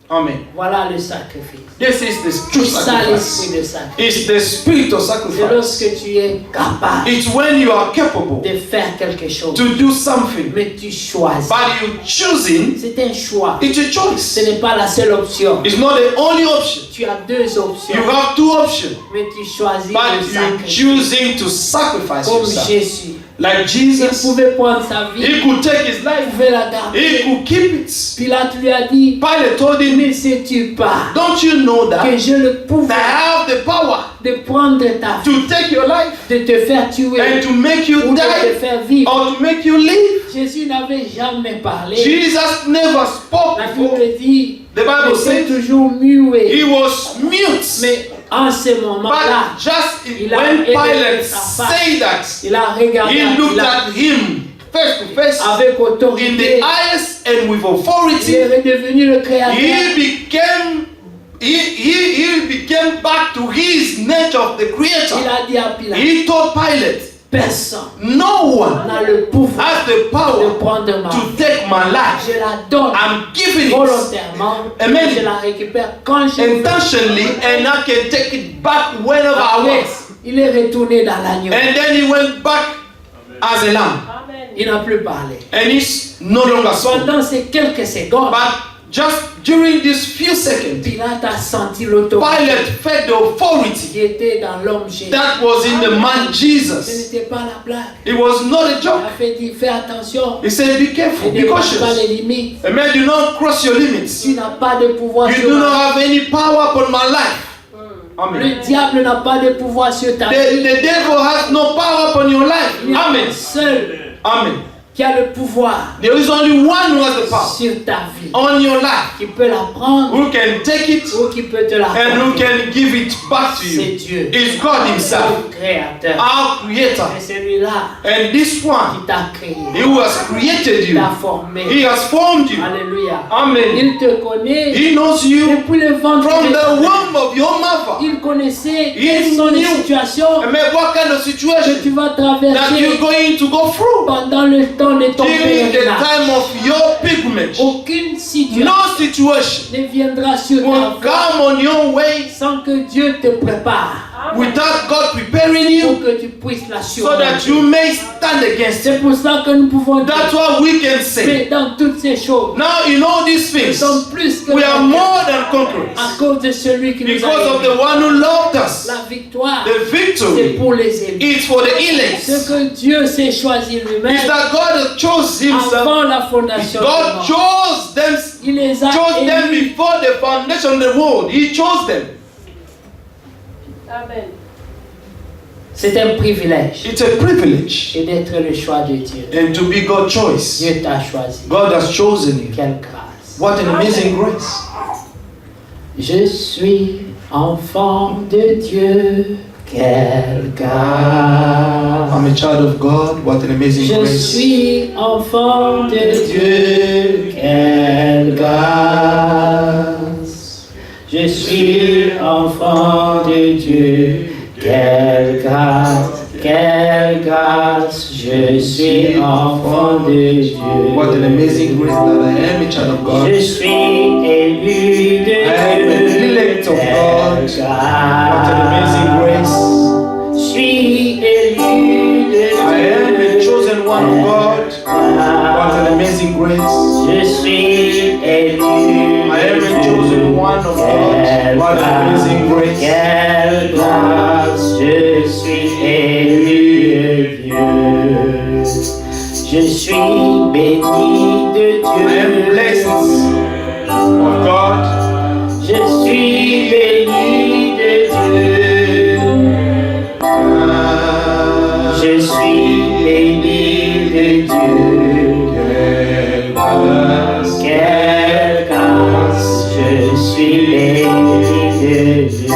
Amen. Voilà le sacrifice. This is the true C'est ça l'esprit sacrifice. de sacrifice. It's the spirit of C'est sacrifice. lorsque tu es capable It's when you are capable de faire quelque chose, to do something, mais tu choisis. but you choosing, C'est un choix. it's a Ce choice. n'est pas la seule option. It's not the only option. Tu as deux options, You have two options, mais tu choisis but le you're sacrifice. choosing to sacrifice Comme yourself. Jésus. Like Il Jesus, pouvait prendre sa vie, he could take his il life, pouvait la he garder. could keep it. Pilate lui a dit, Pilate told him, ne sais-tu pas don't you know que that j'ai le I pouvoir have the power de prendre ta vie, to take your life de te faire tuer and to make you ou de te die faire vivre? or to make you live? Jésus n'avait jamais parlé. Jesus never spoke La before. Bible dit, The Bible il était says toujours muet. he was mute. Mais en ce moment-là, But just il a when élevé Pilate sa face. said that, il a regardé he looked il a- at him face to face avec in autorité. the eyes and with Il authority. est redevenu le créateur. He became back to his nature of the Il creator. a dit à Pilate, He told Pilate, personne no one n'a le pouvoir has the de power prendre ma vie. to take my life. Je la donne I'm giving it volontairement. Amen. Je la récupère quand je veux. intentionally and I can take it back whenever I Après, want. il est retourné dans l'agneau. And then he went back as a lamb. Il n'a plus parlé. And he's no longer spoke. Pendant ces quelques secondes, But just during these few seconds, Pilate a senti l'autorité Pilate felt the authority qui était dans l'homme Jésus. that was in the man Ce Jesus. n'était pas la blague. It was not a Il joke. a fait dire, fais attention. He said, be Et careful, ne be passe pas cautious. les limites. Amen. Do not cross your limits. Tu n'as pas de pouvoir You sur do ma not vie. have any power upon my life. Amen. Le diable n'a pas de pouvoir sur ta vie. The devil has no power upon your life. Il y a Amen. un seul Amen. qui a le pouvoir There is only one who has the power sur ta vie. on your life, Qui peut la prendre who can take it ou qui peut te la and who prendre. can give it back to C'est you. Dieu, It's God Himself, le créateur. our Creator. C'est celui-là And this one, qui t'a créé, He who has created qui you, t'a formé. He has formed you. Alléluia. Amen. Il te connaît He knows you depuis le ventre from de ta the mère. womb of your mother. Il connaissait He quelles sont les knew. situations Amen. What kind of que tu situation vas that traverser you're going to go through pendant le temps de ton during the pèlerinage. time of your pilgrimage. Aucune situation No situation ne viendra sur ta will voie come on your way sans que Dieu te prépare without God preparing pour you que tu puisses la so that surmonter. you may stand against it. C'est pour ça que nous pouvons dire, That's what we can say. mais dans toutes ces choses, Now, in all these nous things, sommes plus que we are vainqueurs more than conquerors à cause de celui qui nous because a of the aimés. one who loved us. La victoire, The c'est victory pour les aimer. is for the elect. Ce que Dieu s'est choisi lui-même It's that God chose Himself. avant la fondation du God monde. chose them, Il les a chose them élus. before the foundation of the world. He chose them. Amen. C'est un privilège It's a privilege et d'être le choix de Dieu. and to be God's choice. Dieu t'a choisi. God has chosen you. Quelle grâce. What an amazing grace. Je suis enfant de Dieu. Quelle grâce. I'm a child of God. What an amazing Je grace. suis enfant de Dieu. Quelle grâce. Je suis enfant de Dieu. Quelle grâce. Quelle grâce. Je suis enfant de Dieu. What an amazing grace that I am a child of God. Je suis élu de Dieu. I am an elect of God. Quelle What an amazing grace. Je suis élu de Dieu. I am the chosen one of God. What an amazing grace. Je suis élu. I am the chosen one of God. What an amazing grace. Quelle grâce, je suis élu de Dieu. Je suis béni de I am Dieu. blessed of God. Je suis béni de Dieu. Je suis béni de Dieu. Quelle grâce, je suis béni de Dieu.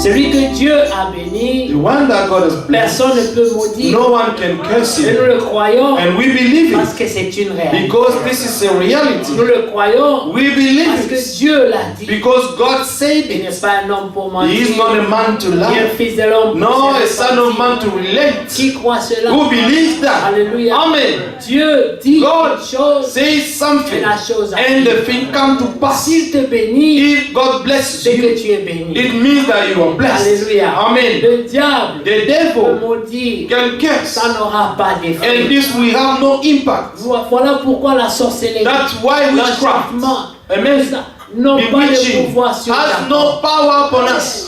Celui que Dieu a béni, The one that God has blessed. personne ne peut maudire. No one can curse Et him. nous le croyons And we believe parce it que c'est une réalité. because this is a Nous reality. le croyons We believe parce que it Dieu l'a dit. because God said Il n'est it. pas un homme pour He is mentir. not a man to Ni un lie, fils de l'homme pour nor a se son of man repentir. to relent. Qui croit cela? Who believes that? Alléluia. Amen. Dieu dit God une chose Say et something la chose and arrive. the thing come to pass. S'il te bénit, If God blesses c'est que you, tu es béni. it means that you are blessed. Alléluia. Amen. Le diable The peut devil maudire. can curse, Ça n'aura pas d'effet. and this will have no impact. Voilà pourquoi la sorcellerie, That's why witchcraft, l'enchantement, amen, ça n'ont pas de bewitching pouvoir sur has Jacob. no power upon us.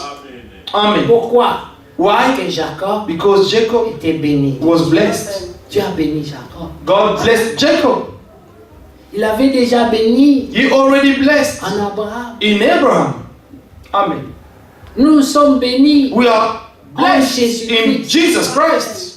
Amen. Pourquoi? Parce Why? que Jacob Because Jacob était béni. was blessed. Dieu a béni Jacob. God blessed Jacob. Il avait déjà béni He already blessed en Abraham. in Abraham. Amen. Nous sommes bénis We are blessed Jésus in Christ. Jesus Christ.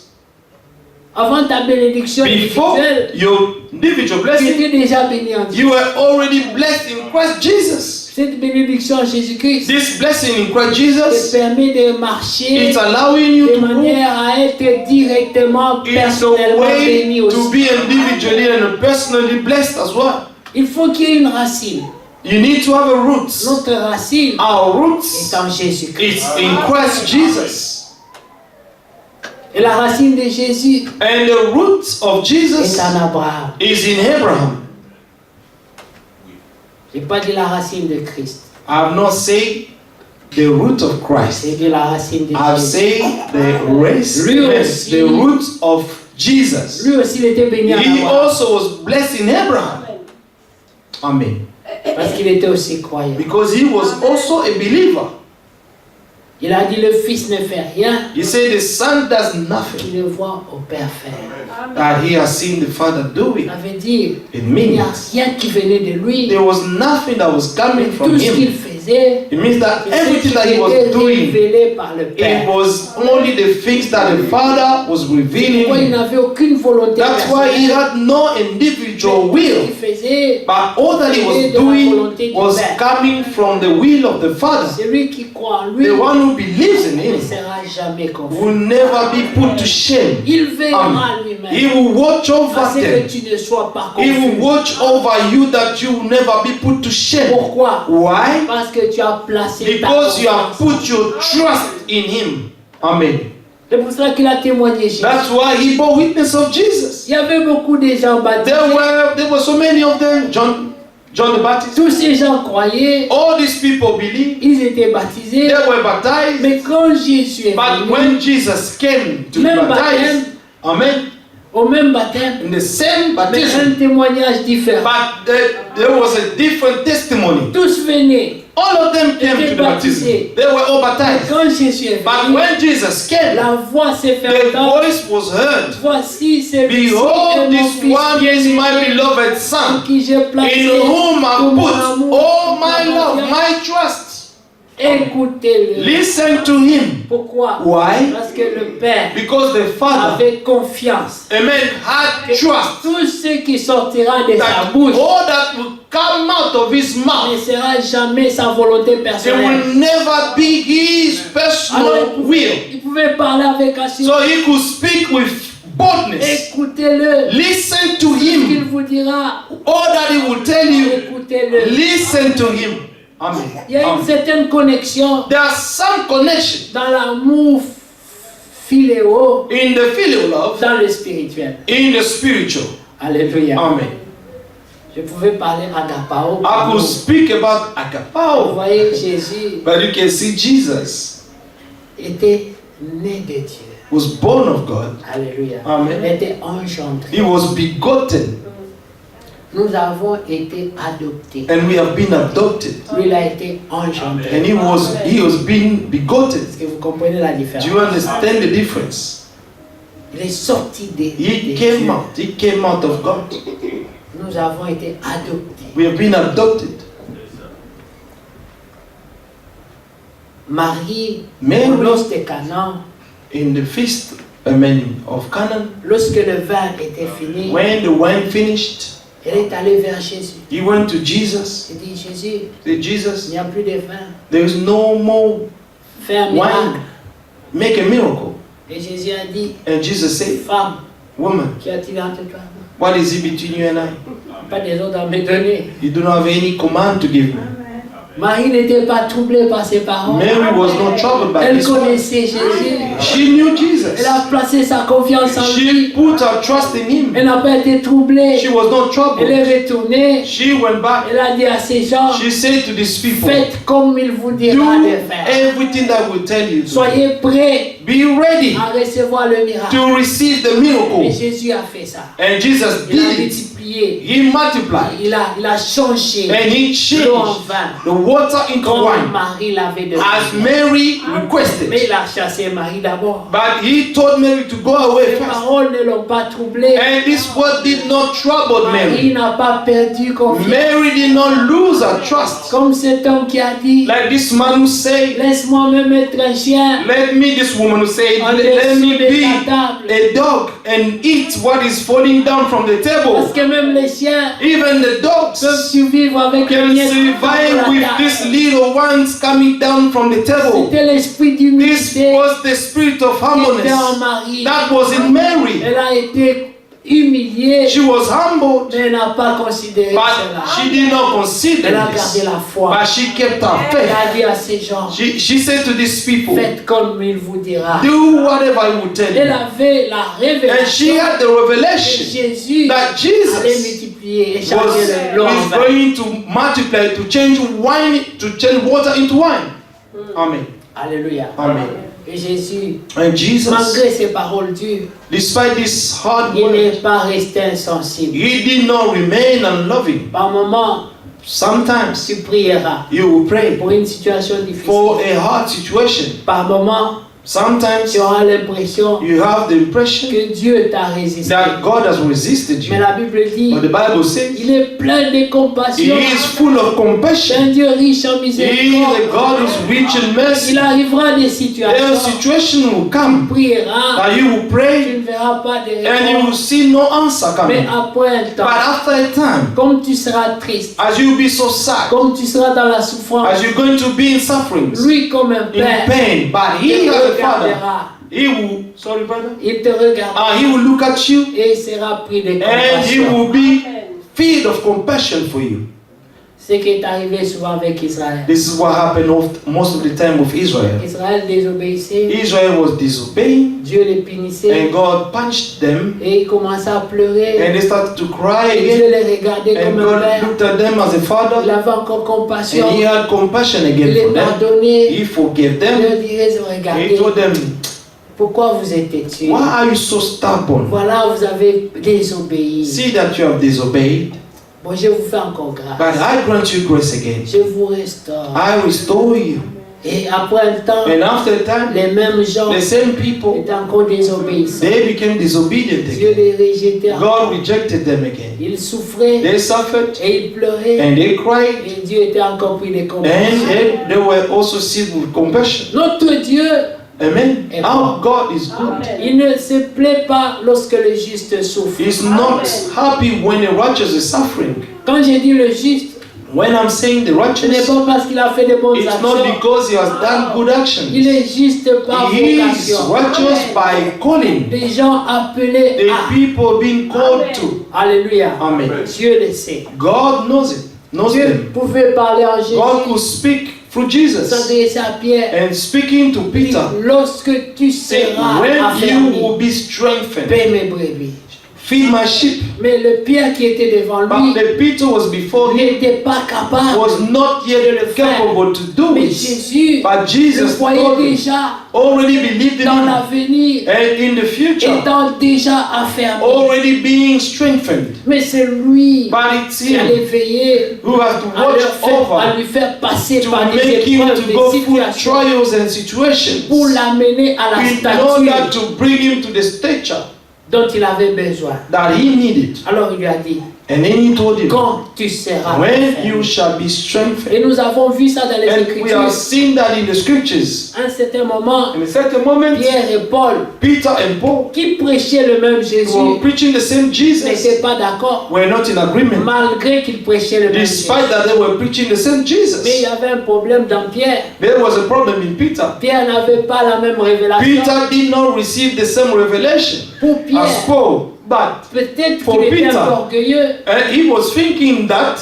avant ta bénédiction Before individuelle. your individual Tu blessing, étais déjà béni en Dieu. you were already blessed in Christ Jesus. Cette bénédiction en Jésus-Christ This blessing in Christ te Jesus, permet de marcher it's allowing you de to move manière à être directement, in a personnellement béni way to aussi. be individually and personally blessed as well. Il faut qu'il y ait une racine. You need to have a root. Notre racine Our est roots en Jésus-Christ. is in Christ Jesus. Et la racine de Jésus And the root of Jesus est en Abraham. is in Abraham. Je n'ai pas dit la racine de Christ. I have not said the root of Christ. J'ai dit la racine de I have Jésus. said the race, Lui aussi. the root of Jesus. Lui aussi, il était béni en He Abraham. also was blessed in Abraham. Amen. Parce qu'il était aussi croyant. Because he was also a believer. Il a dit le Fils ne fait rien He said the son does nothing qu'il ne voit au Père faire. that he has seen the Father do it. Ça veut dire It il n'y a means rien qui venait de lui. there was nothing that was coming from Tout ce qu'il him. faisait, It means that c'est ce everything qui that he était was doing, révélé par le it Père. was only the things that the Father was Pourquoi il revealing. n'avait aucune volonté That's why he personnelle. had no individual Ce will. qu'il faisait, But all that he was doing was coming from the will of the Father. celui qui croit en lui The one who believes in ne him sera jamais confus. will never be put to shame. Il verra Amen. lui-même. He will watch over Parce que them. tu ne sois pas He will confus. watch over you that you will never be put to shame. Pourquoi? Why? Parce que tu as placé ta Because you have confiance. put your trust in him. Amen. C'est pour cela qu'il a témoigné Jésus. That's why he bore witness of Jesus. Il y avait beaucoup de gens baptisés. There were so many of them. John the Baptist. Tous ces gens croyaient, All these people believed. ils étaient baptisés. They were baptized. Mais quand Jésus est But venu, when Jesus came to be même baptized, baptême, amen, au même baptême, in the same mais baptism, un témoignage différent. but there was a different testimony. Tous venaient. All of them came to the baptism. They were all baptized. Quand Jésus est But venu, when Jesus came, la voix s'est fait the entendre. voice was heard. Voici celui-ci est Behold, mon this fils one is my bien-aimé, beloved en son, qui j'ai placé in whom tout I mon put amour, all my ma love, confiance. my trust. Écoutez-le. Listen to him. Pourquoi? Why? Parce que le Père Because the Father, avait confiance amen, had que trust tout ce qui sortira de sa that bouche all that will come out of his ne mouth, sera jamais sa volonté it personnelle. will never be his Alors, personal will. il pouvait parler avec assurance. So he could speak with boldness. Écoutez-le. Listen to Il him. vous dira, All that he will tell you, écoutez-le. listen to him. Amen. Il y a une Amen. certaine connexion There's some connection dans l'amour philéo, in the filial love, dans le spirituel. in the spiritual. Alléluia. Amen. Je pouvais parler agapao. I could speak about Vous agapao, voyez, Jésus but you can see Jesus était né de Dieu. was born of God. Alléluia. Amen. Il était engendré. He was begotten, Nous avons été adoptés. and we have been adopted. Lui, il a été engendré. And he was being begotten. Est-ce que vous comprenez la Do différence? you understand the difference? Il est sorti de He Dieu. came out. He came out of God. Nous avons été adoptés. We have been adopted. Marie, Mary, lorsque de Canaan, in the feast, of Canaan, lorsque le vin était fini, when the wine finished, elle est allée vers Jésus. he went to Jesus. Elle dit, Jésus, Said, il Jesus, n'y a plus de vin. there is no more fais un miracle. wine, make a miracle. Et Jésus a dit, And Jesus said, femme, woman, qu'y a-t-il entre toi? what is it between you and I? Pas des autres à me donner. You do not have any command to give me. Marie n'était pas troublée par ses paroles. Mary was not troubled by Elle this word. connaissait Jésus. She knew Jesus. Elle a placé sa confiance en She lui. put her trust in him. Elle n'a pas été troublée. She was not Elle troubled. est retournée. She went back. Elle a dit à ces gens, She said to these people, faites comme il vous do dira de faire. everything that will tell you. Soyez prêts Be ready à recevoir le miracle. to receive the Et miracle. Jésus a fait ça. And Jesus Il a did it. multiplié. He multiplied. Il a changé And he l'eau en changed vin. the water into Comme wine. Marie l'avait As demandé. Mary Mais requested. il a chassé Marie d'abord. But he told Mary to go away Les first. paroles ne l'ont pas troublée. And this word did not trouble Marie Mary. n'a pas perdu confiance. Mary did not lose her trust. Comme cet homme qui a dit, Like this man who said, laisse-moi me mettre un chien let me, this woman who said, en let me dessous de be ta table. a dog and eat what is falling down from the Parce table. que même les chiens Even the peuvent dogs survivre avec can le mien qui tombe survive sur with la table. these little ones coming down from the table. C'était l'esprit This d'humilité was the spirit of qui était en humbleness. Marie. That was in Mary. Elle a été humiliée, She was humbled, mais elle n'a pas considéré but cela. she did not consider Elle a this. gardé la foi. But she kept her Elle faith. a dit à ces gens, She said to these people, faites comme il vous dira. do whatever I will tell Elle you. avait la And she révélation had the que revelation Jésus that allait Jesus multiplier et was changer l'eau en is vin. going to multiply, to change wine, to change water into wine. Amen. Alléluia. Amen. Et Jésus, And Jesus, malgré ses paroles dures, despite this hard il n'est word, pas resté insensible. he did not remain unloving. Par moments, Sometimes tu prieras you will pray pour une situation for difficile. a hard situation. Par moments, Sometimes tu auras l'impression you have the impression que Dieu t'a résisté. that God has resisted Mais you. la Bible dit, But the Bible says il est plein de he compassion. is full of C'est compassion. un Dieu riche en He is miséricorde. a God who's rich in mercy. Il arrivera des A situations, situation will come tu prieras, that you will tu pray ne verras pas de and you will réponse. see no answer Mais coming. après un But temps, after a time, comme tu seras triste, as you will be so sad, comme tu seras dans la souffrance, as you're going to be in sufferings, lui comme un in père, pain, but il he te as a father, regardera, he will, sorry brother, il te regardera he will look at you et il sera pris de and he compassion. will be filled of compassion for you. Ce qui est arrivé souvent avec Israël. This is what happened most of the time with Israel. Israël désobéissait, Israel was disobeying Dieu les punissait and God punished them et ils commençaient à pleurer. and they started to cry Et Dieu again les regardait and comme un God père. looked at them as a Il father avait encore compassion. and he had compassion Il again les for them. pardonnait. He forgave Il them. leur disait, He regardez, told them, pourquoi vous êtes têtus? why are you so stubborn? Voilà, vous avez désobéi. See that you have disobeyed, Bon, je vous fais encore but grâce. I grant you grace again. Je vous restaure. I restore you. Et après un temps, And after a time, les mêmes gens the same people, étaient encore désobéissants. they became disobedient Dieu again. les rejetait. God rejected them again. Ils souffraient They suffered et ils pleuraient. and they cried Et Dieu était encore pris de and compassion. they were also seized with compassion. Notre Dieu, Amen. Our God is good. il ne se plaît pas lorsque le juste souffre. He's not happy when the righteous is suffering. Quand j'ai dit le juste, When I'm saying the ce n'est righteous, pas parce qu'il a fait de bonnes it's not actions. because he has done good actions. Il est juste par He is vocation. righteous by calling. Des gens appelés The à. people being called to. Alléluia. Amen. Dieu le sait. God knows it. Knows Dieu them. pouvait parler en God Jésus, could speak through Jesus. s'adresser à Pierre. And speaking to Dit, Peter, lorsque tu say, seras when you affermi, will be strengthened, paie mes brebis. feed my sheep. Mais le Pierre qui était devant But lui the Peter was before him, n'était pas capable. was not de le yet faire. capable to do Mais it. Jésus But le Jesus voyait told him, déjà already believed in dans him, l'avenir, and in the future, étant déjà affermi. already being strengthened. Mais c'est lui But it's qui allait him veiller who has to à, watch à over, lui faire passer to par des make him épreuves, to go des through situations trials and situations pour l'amener à la in order stature to bring him to the stature dont il avait besoin. that he needed. Alors il lui a dit, And then he told him, quand tu seras when ferme. you shall be strengthened. Et nous avons vu ça dans les And we have Écritures. seen that in the scriptures. À un certain moment, In a certain moment, Pierre et Paul, Peter and Paul qui prêchaient le même Jésus, were preaching the same Jesus. n'étaient pas d'accord, Were not in agreement. malgré qu'ils prêchaient le même Jésus. Despite that they were preaching the same Jesus. Mais il y avait un problème dans Pierre. There was a problem in Peter. Pierre n'avait pas la même révélation. Peter did not receive the same revelation Pour Pierre, as Paul. But peut-être for qu'il était Peter, un peu orgueilleux. he was thinking that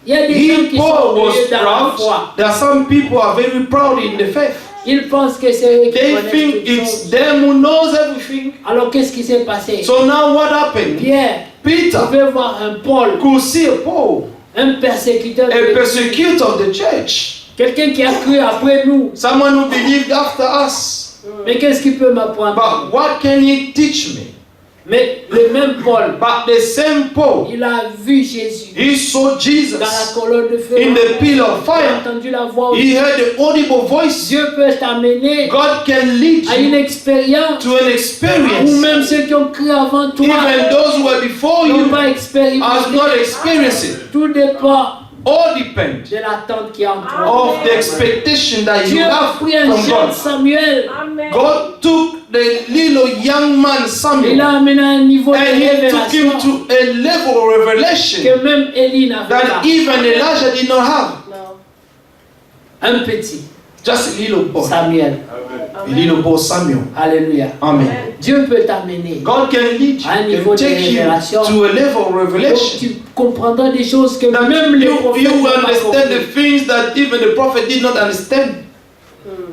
Il y a des gens he, qui sont Paul, was orgueilleux dans la foi. proud. There are some people are very proud in the faith. Ils pensent que c'est eux qui They connaissent think toutes it's choses. them who knows everything. Alors qu'est-ce qui s'est passé? So now what happened? Pierre Peter pouvait voir un Paul, could see a Paul, un persécuteur, de a l'Église. persecutor of the church, Quelqu'un qui a cru après nous. someone who believed after us. Mais qu'est-ce qu'il peut m'apprendre? But what can he teach me? Mais le même Paul, But the same Paul, il a vu Jésus he saw Jesus dans la colonne de feu. in the pillar of Il a fire. entendu la voix. He heard the audible voice. Dieu peut t'amener God can lead à une you expérience to an où experience. même ceux qui ont cru avant toi Even those who were before n'ont you pas has expérimenté. not experienced it. Tout dépend All depend de l'attente qui est en toi. of the expectation that you Dieu a have pris un from jeune God. Samuel. God took the little young man Il Samuel l'a amené à un niveau de and he took him révélation to a level of revelation que même Élie n'avait pas. that even Elijah did not have. Un petit Just a little boy. Samuel. A little boy Samuel. Alléluia. Amen. Dieu peut t'amener. God can lead you, À un niveau can de take you révélation. to a level of Donc revelation. tu comprendras des choses que That même les you prophètes n'ont will pas understand the compris. things that even the prophet did not understand.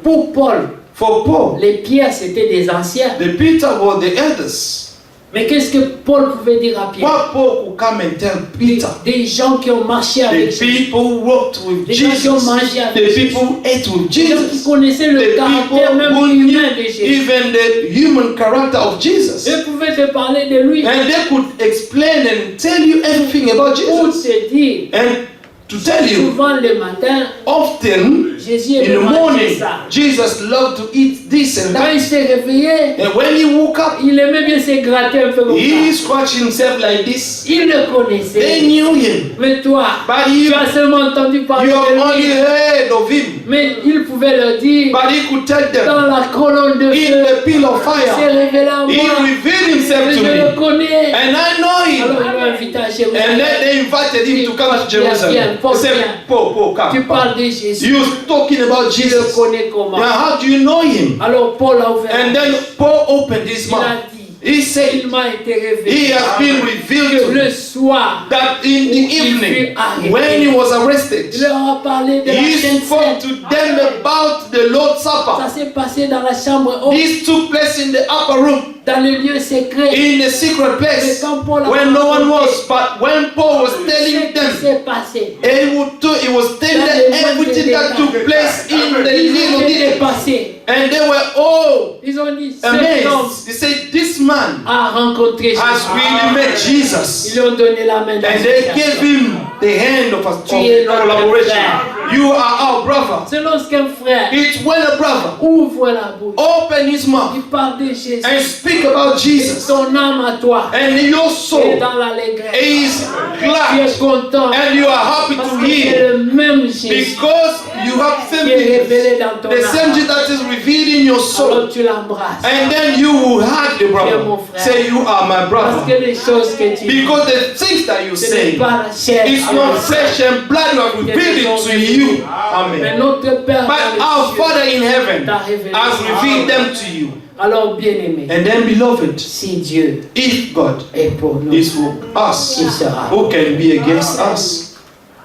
Pour Paul, For Paul, les pierres c'était des anciens. the Peter were the elders. Mais qu'est-ce que Paul pouvait dire à Pierre? What Paul could come and tell Des, Peter? des gens qui ont marché avec The Jésus. people who walked with Des gens qui ont Jesus. mangé avec The Jésus. people who ate with Des gens qui Jesus. connaissaient le The caractère people même who humain de knew Jésus. even the human character of Jesus. Ils pouvaient te parler de lui And they could explain and tell you everything about pour Jesus. te dire. And to tell you, Souvent le matin, often Jésus in aimait the manger morning, ça. Jesus loved to eat this and Quand that. il s'est réveillé, And when he woke up, il aimait bien se gratter un peu comme he ça. scratched himself like this. Il le They connaissait. knew him. Mais toi, But tu you, as seulement entendu parler you have de only lui. heard of him. Mais il pouvait leur dire, But he could tell them, dans la colonne de in feu, the pillar of il s'est fire, révélé à he moi. revealed Et himself je to le me. connais. And I know Alors him. il m'a invité à And Jérusalem. then they invited him to come to Jerusalem. He said, Paul, Tu come. parles de Jésus. You're talking about Tu le Jesus. connais comment? Now, how do you know him? Alors Paul a ouvert. And then Paul opened his Il a mouth. dit, He said, il m'a été he révélé has been revealed que to le me soir, that in the evening, when he was arrested, il leur a parlé de la he Sainte spoke Seine. to them about the Lord's Ça Supper. s'est passé dans la chambre haute, This took place in the upper room, dans le lieu secret. in a secret Mais place, quand Paul a when no one raconté was. But when Paul was ce telling qui them, s'est passé, he was telling them everything that took place in the ils little ont été details. passés. And they were all Ils ont dit, cet homme amazed. They said, this man a rencontré has Jésus. really met Jesus. Ils lui ont donné la main And they gave d'association. him the hand of Tu es notre collaboration. frère. You are our brother. C'est lorsqu'un frère It's when a brother ouvre la bouche, open his mouth il parle de Jésus, and speak about et Jesus, ton âme à toi and your est soul dans l'allégresse. is Tu glad es content and you are happy parce to que c'est hear le même Jésus because you have qui est same révélé dans ton the same âme. Jesus that is revealed in your soul. Alors tu l'embrasses. And then you will hug the brother. Say, you are my Parce brother. que les choses que tu dis, Because the things that you ce say, n'est pas la chair. it's et not le sang, flesh and blood who have revealed it to you. mais Amen. notre Père But dans our les cieux Father in heaven t'a révélé. has revealed them to you. Alors bien-aimé, And then, beloved, si Dieu if God est pour nous, is for us, qui sera? who can be against us?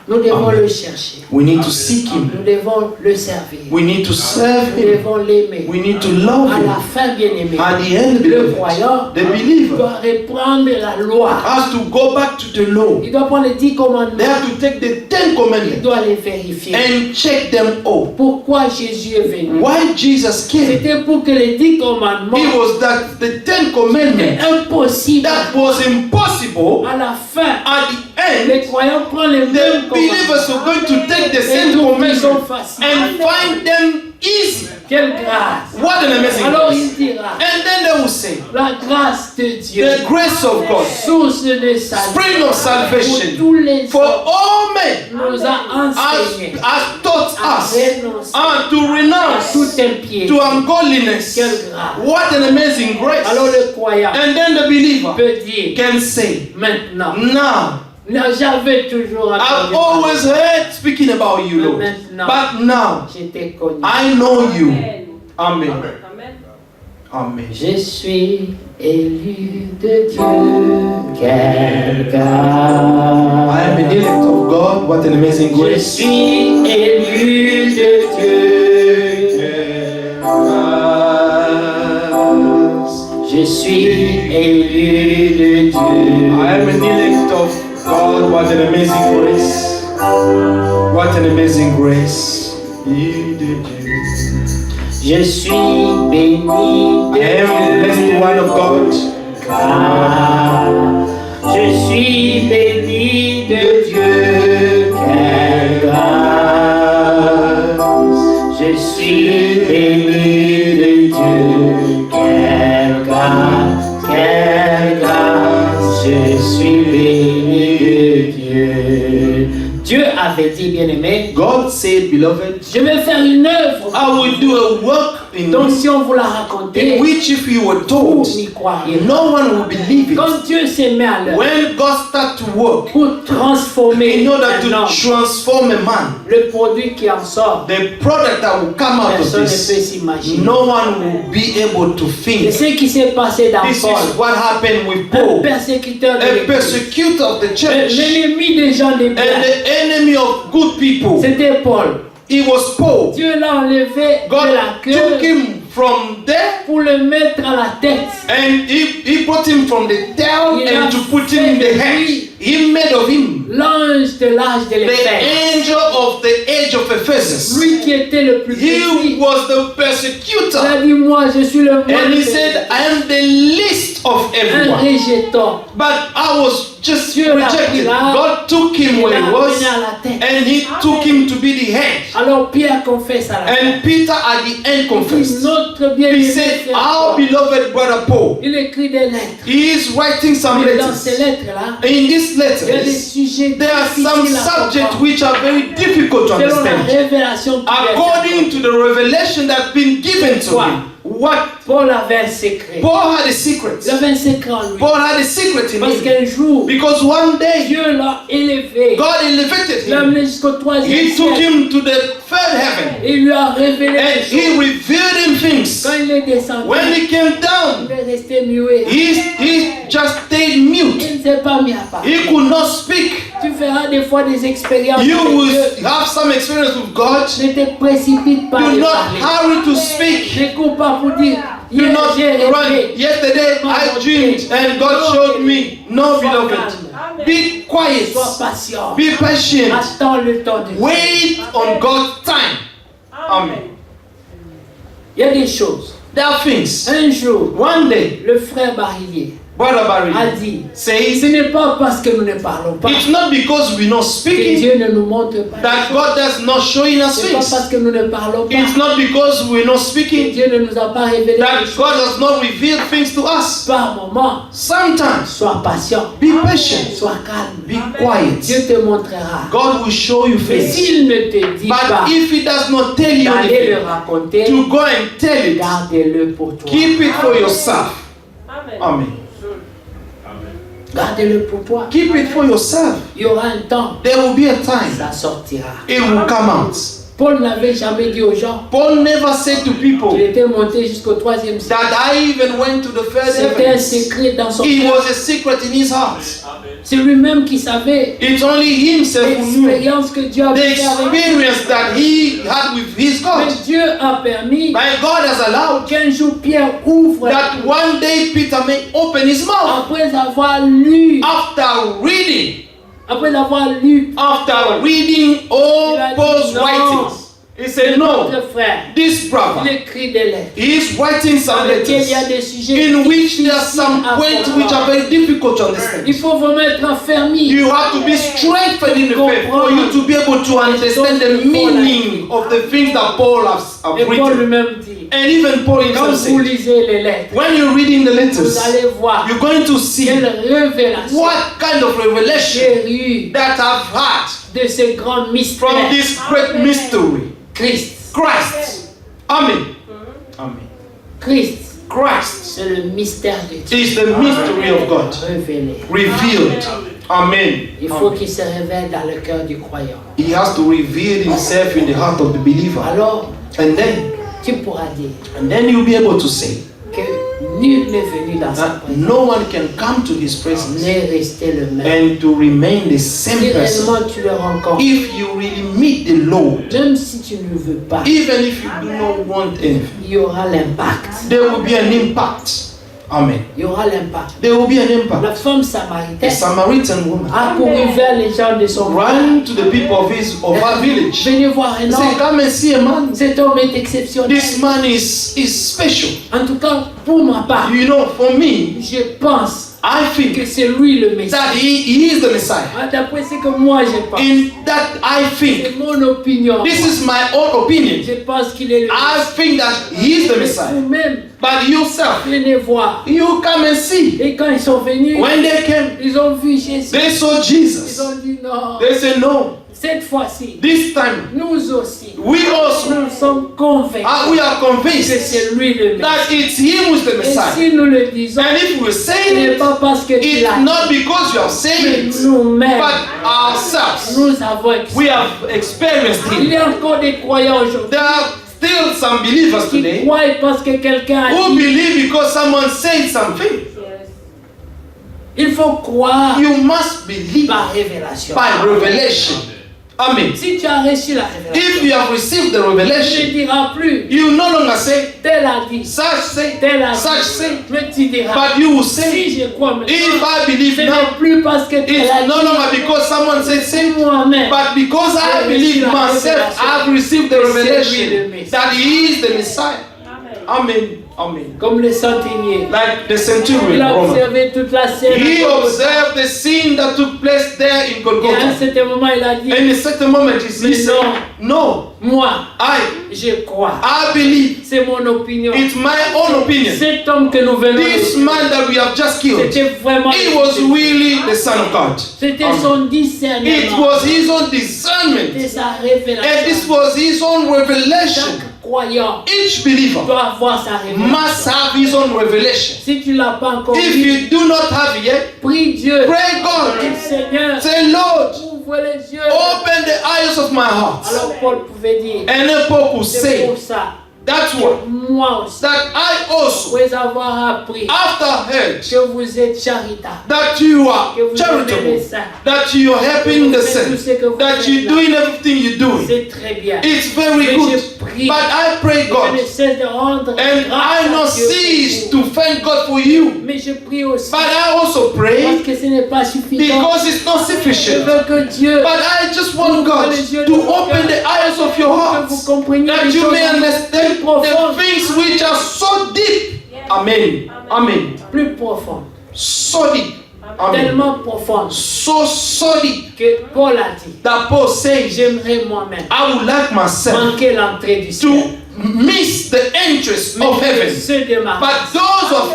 Nous devons Amen. le chercher. We need to seek Him. Nous devons le servir. We need to serve Nous Him. devons l'aimer. We need to love À la Him. fin, bien-aimé, At the end, le beloved, croyant the believer doit reprendre la loi. has to go back to the law. Il doit prendre les 10 They commandements. have to take the 10 Il commandments doit les vérifier. and check them all. Pourquoi Jésus est venu? Why Jesus came? C'était pour que les 10 commandements It was that the 10 étaient commandments impossibles. that was impossible. À la fin, At the les end, croyants prennent les mêmes the commandements. believers were going to take the Et same trouver qu'ils sont commandments faciles. and find them easy. Quelle grâce! What an amazing Alors grace. il dira, And then they will say, La grâce de Dieu. the grace of God, Source de salut. spring of Pour salvation, tous les for hommes all men, nous a enseigné has taught à us renoncer and to à renounce tout impiété. to ungodliness. Quelle grâce. What an amazing grace. Alors le croyant And then the believer peut dire can say, maintenant, now, j'avais toujours I've entendu always parler. heard speaking about you, Lord. But now, J'étais connu. I know you. Amen. Amen. Amen. Je suis élu de Dieu. Quelle grâce. I am an elect of God. What an amazing Je grace. suis élu de Dieu. Je suis élu de Dieu. I am an elect of God. What an amazing grace. What an amazing grace. Je suis béni de I am the blessed one of God. grâce. Je suis béni de Dieu. Quelle grâce. Je suis béni de Dieu. Quelle grâce. Quelle grâce. Je suis béni de Dieu. Dieu avait dit, bien-aimé, God said, beloved, je vais faire une œuvre. I will do a work in Donc si on vous l'a raconté, in which if you were vous told, n'y croiriez pas. no one will believe it. Quand Dieu s'est mis à l'œuvre When God starts to work pour transformer in order un to homme, transform a man, le produit qui en sort, the product that will come out of personne ne peut this, s'imaginer. no one will be able to C'est think. ce qui s'est passé dans This Paul, is what happened with un Paul, persécuteur de a l'Église, persecutor of the church l'ennemi des gens des and biens. the enemy of good people. C'était Paul. It was Paul. Dieu l'a enlevé de God la took queue him from there pour le mettre à la tête. and he brought him from the tail Il and a to put him in the fait de head. lui He made of him L'ange de l'âge de the l'Éphèse. angel of the age of Ephesus. Lui qui était le plus He petit. was the Il a persecutor. dit, moi je suis le moins And he petit, said, I am the least of un everyone. rejeton. But I was just Dieu l'a pris rejected. là, God took him Il where he l'a was amené à la tête. and he took him to be the head. Alors Pierre confesse à la tête. And Peter at the end confessed. Notre bien-aimé He said, frère our Paul, beloved brother Paul, il écrit des lettres. he is writing some Mais dans ces letters. lettres-là, In these il y a des letters, sujets there are some difficiles à subjects comprendre. which are very difficult to Selon la understand. révélation qui lui a été According to the revelation that's been given to him, what Paul avait un secret. Paul had a secret. Il avait un secret en lui. Paul had a secret in Parce him. qu'un jour, Because one day, Dieu l'a élevé. God elevated L'a him. amené jusqu'au troisième He took ciel. him to the third heaven. Et lui a révélé And des choses. he revealed him things. Quand il est descendu, When he came il down, est resté muet. he just stayed mute. Il ne s'est pas mis à parler. He could not speak. Tu feras des fois des expériences You avec will Dieu. have some experience with God. Ne te précipite pas Do de not parler. hurry to speak. Ne cours pas pour dire Do hier not j'ai run. rêvé. Yesterday I dreamed and God showed me. No, Sois beloved. calme. Be quiet. Sois patient. Be patient. Attends le temps de Dieu. Wait on God's time. Amen. Il y a des choses. There are things. Un jour, One day, le frère Barillier Brother a Barry dit, says, ce n'est pas parce que nous ne parlons pas it's not because we're not que speaking Dieu ne nous montre pas. that God does not showing us Ce n'est pas things. parce que nous ne parlons pas It's not because we're not que speaking Dieu ne nous a pas révélé that des choses. God does not reveal things to us. Par moment, Sometimes, sois patient, be patient, sois calme. be quiet. Dieu te montrera. God will show you Mais things. s'il ne te dit pas But if He does not tell you d'aller le anything, raconter, to go and tell it, gardez-le pour toi. keep it for yourself. Amen. Amen. Gardez-le pour toi. Keep it for yourself. Il y aura un temps, There will be a time ça sortira. it will come out. Paul n'avait jamais dit aux gens Paul never said to people qu'il était monté jusqu'au troisième ciel. that I even went to the third C'était un heaven. secret dans son It cœur. was a secret in his heart. C'est lui-même qui savait It's only himself who knew l'expérience que Dieu a the fait avec lui. experience that he had with his God. Mais Dieu a permis But God has allowed qu'un jour Pierre ouvre that one day Peter may open his mouth après avoir lu, after reading après avoir lu, all Il a Paul's dit non. writings. He said, no, Notre frère, this il brother, écrit des lettres. he is writing some Dans lesquels il y a letters des sujets in which there are difficiles some à points comprendre. which are very difficult to understand. Il faut vraiment être affermi. You have to be strengthened in the faith for you to be able to understand the meaning of the things that Paul has Et Paul written. lui-même dit, And even Paul quand himself vous said, lisez les lettres, when you're reading the vous letters, allez voir you're going to see quelle révélation what kind of revelation j'ai eu that I've had de ce grand mystère. from this great mystery, Christ. Christ. Amen. Amen. Christ, Christ c'est le mystère de Dieu. is the mystery of God Révélé. revealed. Amen. Il faut qu'il se révèle dans le cœur du croyant. He has to reveal himself in the heart of the believer. Alors, And then you'll be able to say que nul n'est venu dans sa that présence. no one can come to his presence N'est resté le même. and to remain the same Si person. réellement tu le rencontres, If you really meet the Lord, même si tu ne veux pas, even if you do not want anything, il y aura l'impact. there will be an impact. Amen. Il y aura l'impact. There will be an impact. La femme A samaritaine Samaritan woman a couru vers les gens de son ran to the people of her village. Venez voir un Say, homme. come and see a man. Cet homme est exceptionnel. This man is special. En tout cas, pour ma part, You know, for me, je pense I que think c'est lui le Messie. that he is the Messiah. Ah, d'après ce que moi je pense, In that I think, c'est mon opinion. this is my own opinion. Je pense qu'il est le I Messie. think that he is the Mais Messiah. vous-même, But yourself, venez voir. you come and see. Et quand ils sont venus, When they came, ils ont vu Jésus. they saw Ils Jesus. ont dit non. They said, no, Cette fois-ci, this time, nous aussi, we also nous sommes convaincus we are que convinced c'est lui le Messie. that it's him who's the Et Messiah. si nous le disons, And if we're ce saying n'est it, pas parce que tu it's l'as not because you are saying dit, it, nous-mêmes, but ourselves. nous avons expérimenté. We have experienced Il him. y a encore des croyants aujourd'hui There are still some believers qui today croient parce que quelqu'un a who dit. believe because someone said something. Il faut croire You must believe par révélation. by revelation. Amen. Si tu as reçu la révélation, If you have received the tu ne revelation, diras plus, you no longer say, tel a dit, such say, tel a such dit, say, mais tu diras, but you will say, si je crois maintenant, if I believe ce now, n'est plus parce que tel it's a no longer dit, because someone said c'est say, moi-même. but because I believe myself, I have received the revelation that He is the Messiah. Amen. Amen. Comme le centenier, Like the il centurion a Roman. observé toute la scène. He observed the scene that took place there in Et à un Golgotha. certain moment, il a dit, And in a certain moment, he said, no, moi, I crois. believe. C'est mon opinion. It's my own opinion. Cet homme que nous venons This de man that we have just killed, c'était vraiment he was really the Son of God. c'était Amen. son It discernement. was his own discernment. C'était sa And this révélation. was his own revelation. Chaque croyant Each believer doit avoir sa révélation. must have his own revelation. Si tu l'as pas encore If vu, you do not have it yet, prie Dieu. pray God. Dis, Seigneur, Say, Lord, ouvre les yeux. open the eyes of my heart. Alors Paul pouvait dire, And then Paul could c'est say, pour ça that's que what, moi aussi, that I also, après avoir appris after heard que vous êtes charitable, that you are que vous aimez les charitable, saints, that you are helping the saints, that you're doing everything you're doing. c'est très bien. It's very Mais good. je prie, But I pray je God, ne cesse de rendre and grâce I à not Dieu cease pour vous. to thank God for you. Mais je prie aussi But I also parce pray que ce n'est pas suffisant. because it's not Je sufficient. veux que Dieu, But I just want God to open the eyes of your que vous hearts, compreniez that les you choses may understand plus profondes, the things which are so deep. Amen. Amen. plus profondes, So deep. Amen. tellement profondes So solid que Paul a dit, that Paul says, j'aimerais moi-même I would like myself manquer l'entrée du ciel. to miss the entrance Mais of que heaven. ceux de ma But those of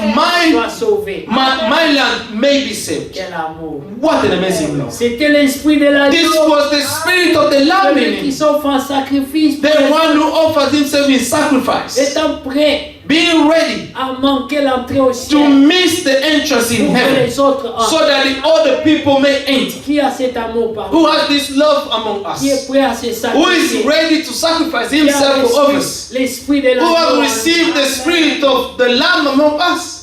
soient sauvés. my land may be saved. Quel amour. What an amazing love. C'était l'esprit de la This was the spirit of the Celui qui lambing, s'offre en sacrifice, the one who offers himself in sacrifice, étant prêt being ready à manquer l'entrée au to ciel miss the entrance in pour que heaven, les autres so entrent. that the other people may enter. Qui a cet amour par Who has this love among qui est us? prêt à se Who is sacrifier, ready to sacrifice qui a himself for others? l'esprit de Who have l'amour. received the spirit of the Lamb among us?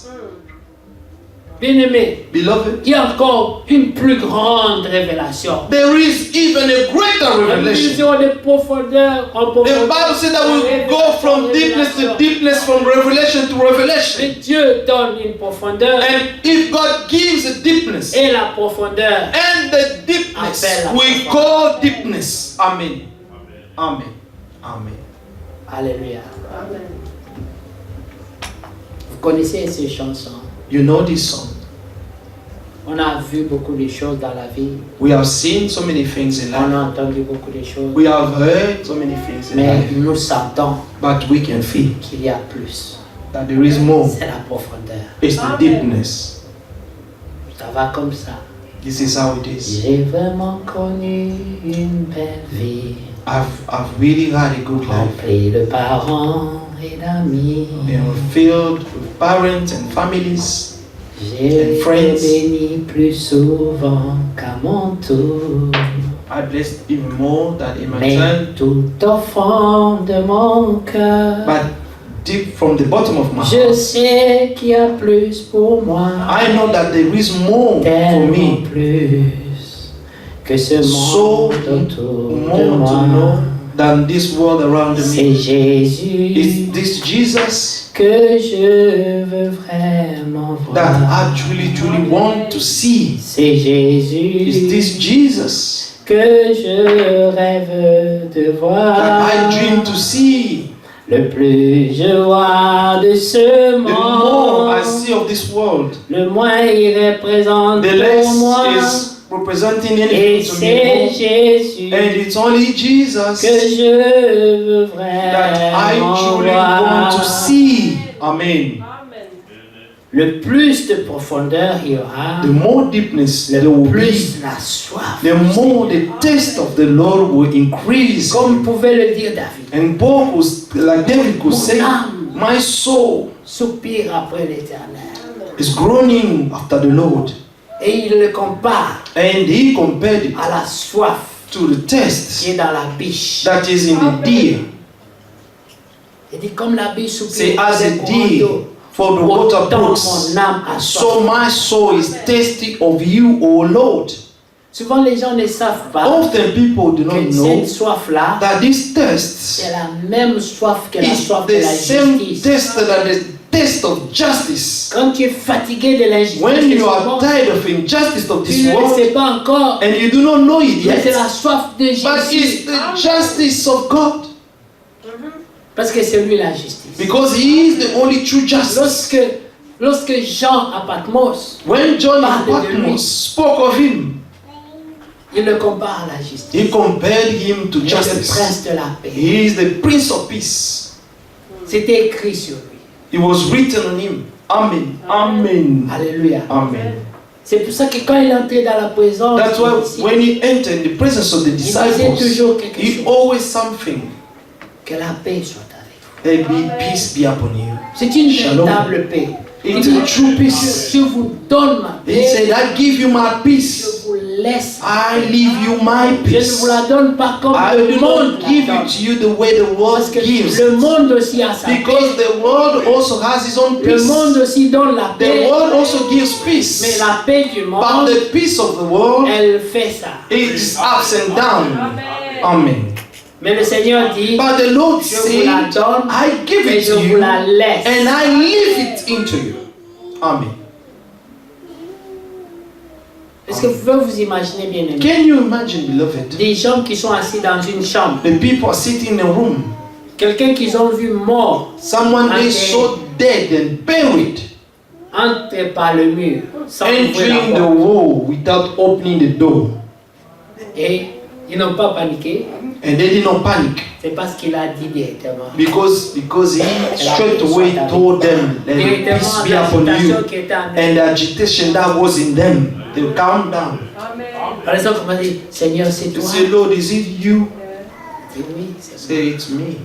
Bien-aimé, Beloved, il y a encore une plus grande révélation. there is even a greater Une revelation. vision de profondeur en The profondeur. Bible said that we go from deepness to deepness, from revelation to revelation. Et Dieu donne une profondeur And if God gives a deepness, et la profondeur. and the deepness we call deepness. Amen. Amen. Amen. Alléluia. Vous connaissez ces chansons. You know this song. On a vu beaucoup de choses dans la vie. We have seen so many things in On life. a entendu beaucoup de choses. We have heard so many things in Mais life. nous sentons But we can feel qu'il y a plus. that there is more. C'est la profondeur. It's the deepness. Ça va comme ça. This is how it is. J'ai vraiment connu une belle vie, I've really had a good life. remplie de parents et d'amis. They are filled with parents and families. J'ai été friends. béni plus souvent qu'à mon tour. I blessed even more than in my Mais turn. tout au fond de mon cœur, But deep from the bottom of my je heart, sais qu'il y a plus pour moi. I know that there is more for Tellement me. plus que ce So monde autour de more to know moi. than this world around C'est me. Jésus Is this Jesus que je veux vraiment that voir. I truly want to see? C'est Jésus Is this Jesus que je rêve de that voir. I dream to see? Le plus je vois de ce The more I monde, see of this world, le moins il représente the pour less moi. is representing Et anything to c'est me. Jésus And it's only Jesus que je veux that I vraiment truly want to voir. see. Amen. Le plus de profondeur il y aura, The more deepness there le will plus be, la soif. the more the taste of the Lord will increase. Comme pouvait le dire David, And Paul was like David could say, my soul soupire après l'Éternel. is groaning after the Lord. Et il le compare And he compared it à la soif to the taste qui est dans la biche. that is in the deer. Il dit comme la biche Say, soupire as après a le courant deer d'eau, for the water autant brooks, mon âme a soif. so my soul is thirsty of you, O Lord. Souvent les gens ne savent pas Often people do not que know cette soif-là, that this thirst c'est la même soif que la is soif de the la same justice. taste that the taste of justice. Quand tu es fatigué de l'injustice, When de you ce are monde, tired of injustice of tu this ne le world sais pas encore, and you do not know it mais c'est yet, la soif de but Jésus. it's the justice of God, Parce que c'est lui la justice. because He is the only true justice. Lorsque Jean à Patmos, When John parle de lui, Patmos spoke of Him, il le compare à la justice. he compared Him to Il est le justice. prince de la paix. He is the Prince of Peace. C'était écrit sur lui. It was written on Him. Amen. Amen. Alléluia. Amen. C'est pour ça que quand il entrait dans la présence That's des why disciples, when He entered in the presence of the il disait disciples, toujours quelque He chose. always something. Que la paix soit avec vous. There be peace be upon you. C'est une Shalom. véritable paix. It's Il dit, a true peace. je vous donne ma He paix. said, I give you my Je peace. vous laisse. I leave you my Je ne peace. vous la donne pas comme I le do monde not give la donne. it to you the way the Parce world que gives. le monde aussi a sa paix. Because the world also has its own Le peace. monde aussi donne la The paix. world also gives Mais peace. la paix du But monde, the peace of the world elle fait ça. is ups and down. Amen. Mais le Seigneur dit, But the Lord je vous la said, donne, I give mais it je to vous you la laisse. and I leave it into you. Amen. Est-ce que vous pouvez vous imaginer, bien aimé, Can you imagine, beloved? des gens qui sont assis dans une chambre, The people sitting in a room. quelqu'un qu'ils ont vu mort, Someone they Okay. saw dead and buried, entre par le mur, sans ouvrir entering la the porte. wall without opening the door. Et ils n'ont pas paniqué, And they did not panic c'est parce qu'il a dit directement. because he straight away told them, let the peace be upon L'agitation you. qui était en And the agitation that was in them, they calmed down. Par exemple, on m'a dit, Seigneur, c'est They toi. say, Lord, is it you? Je dis, oui, c'est moi. Say, it's me.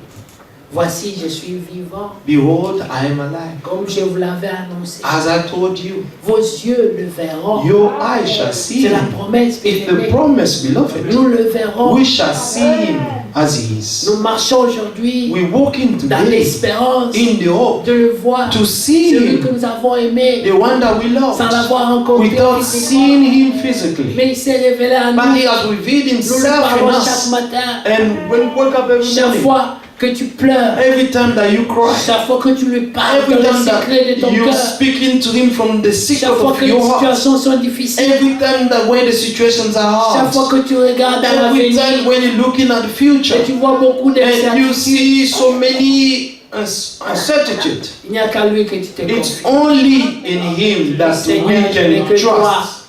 Voici, je suis vivant, Behold, I am alive. comme je vous l'avais annoncé. As I told you, Vos yeux le verront. your eyes shall see C'est la him. promesse, It's bien-aimé. the promise, beloved. Nous le verrons. We shall see him as he is. Nous marchons aujourd'hui We're walking dans today l'espérance in the hope de le voir, to see celui que him, nous avons aimé, the one that we love, sans l'avoir rencontré without physiquement. seeing him physically. Mais il s'est révélé à But nous. he has revealed Nous le himself in parlons chaque us. matin, And when we wake up every chaque morning, fois que tu pleures, every time that you cry, chaque fois que tu lui parles every dans le time secret de ton that you're cœur, speaking to him from the secret chaque fois of que les your heart, situations sont difficiles, every time that when the situations are chaque fois hard, que tu regardes à every time l'avenir when you're looking at the future, et tu vois beaucoup and you d'incertitudes, see so many uncertainties, il n'y a qu'à lui que tu te it's confies. only in him that Seigneur, we je n'ai can que toi. trust.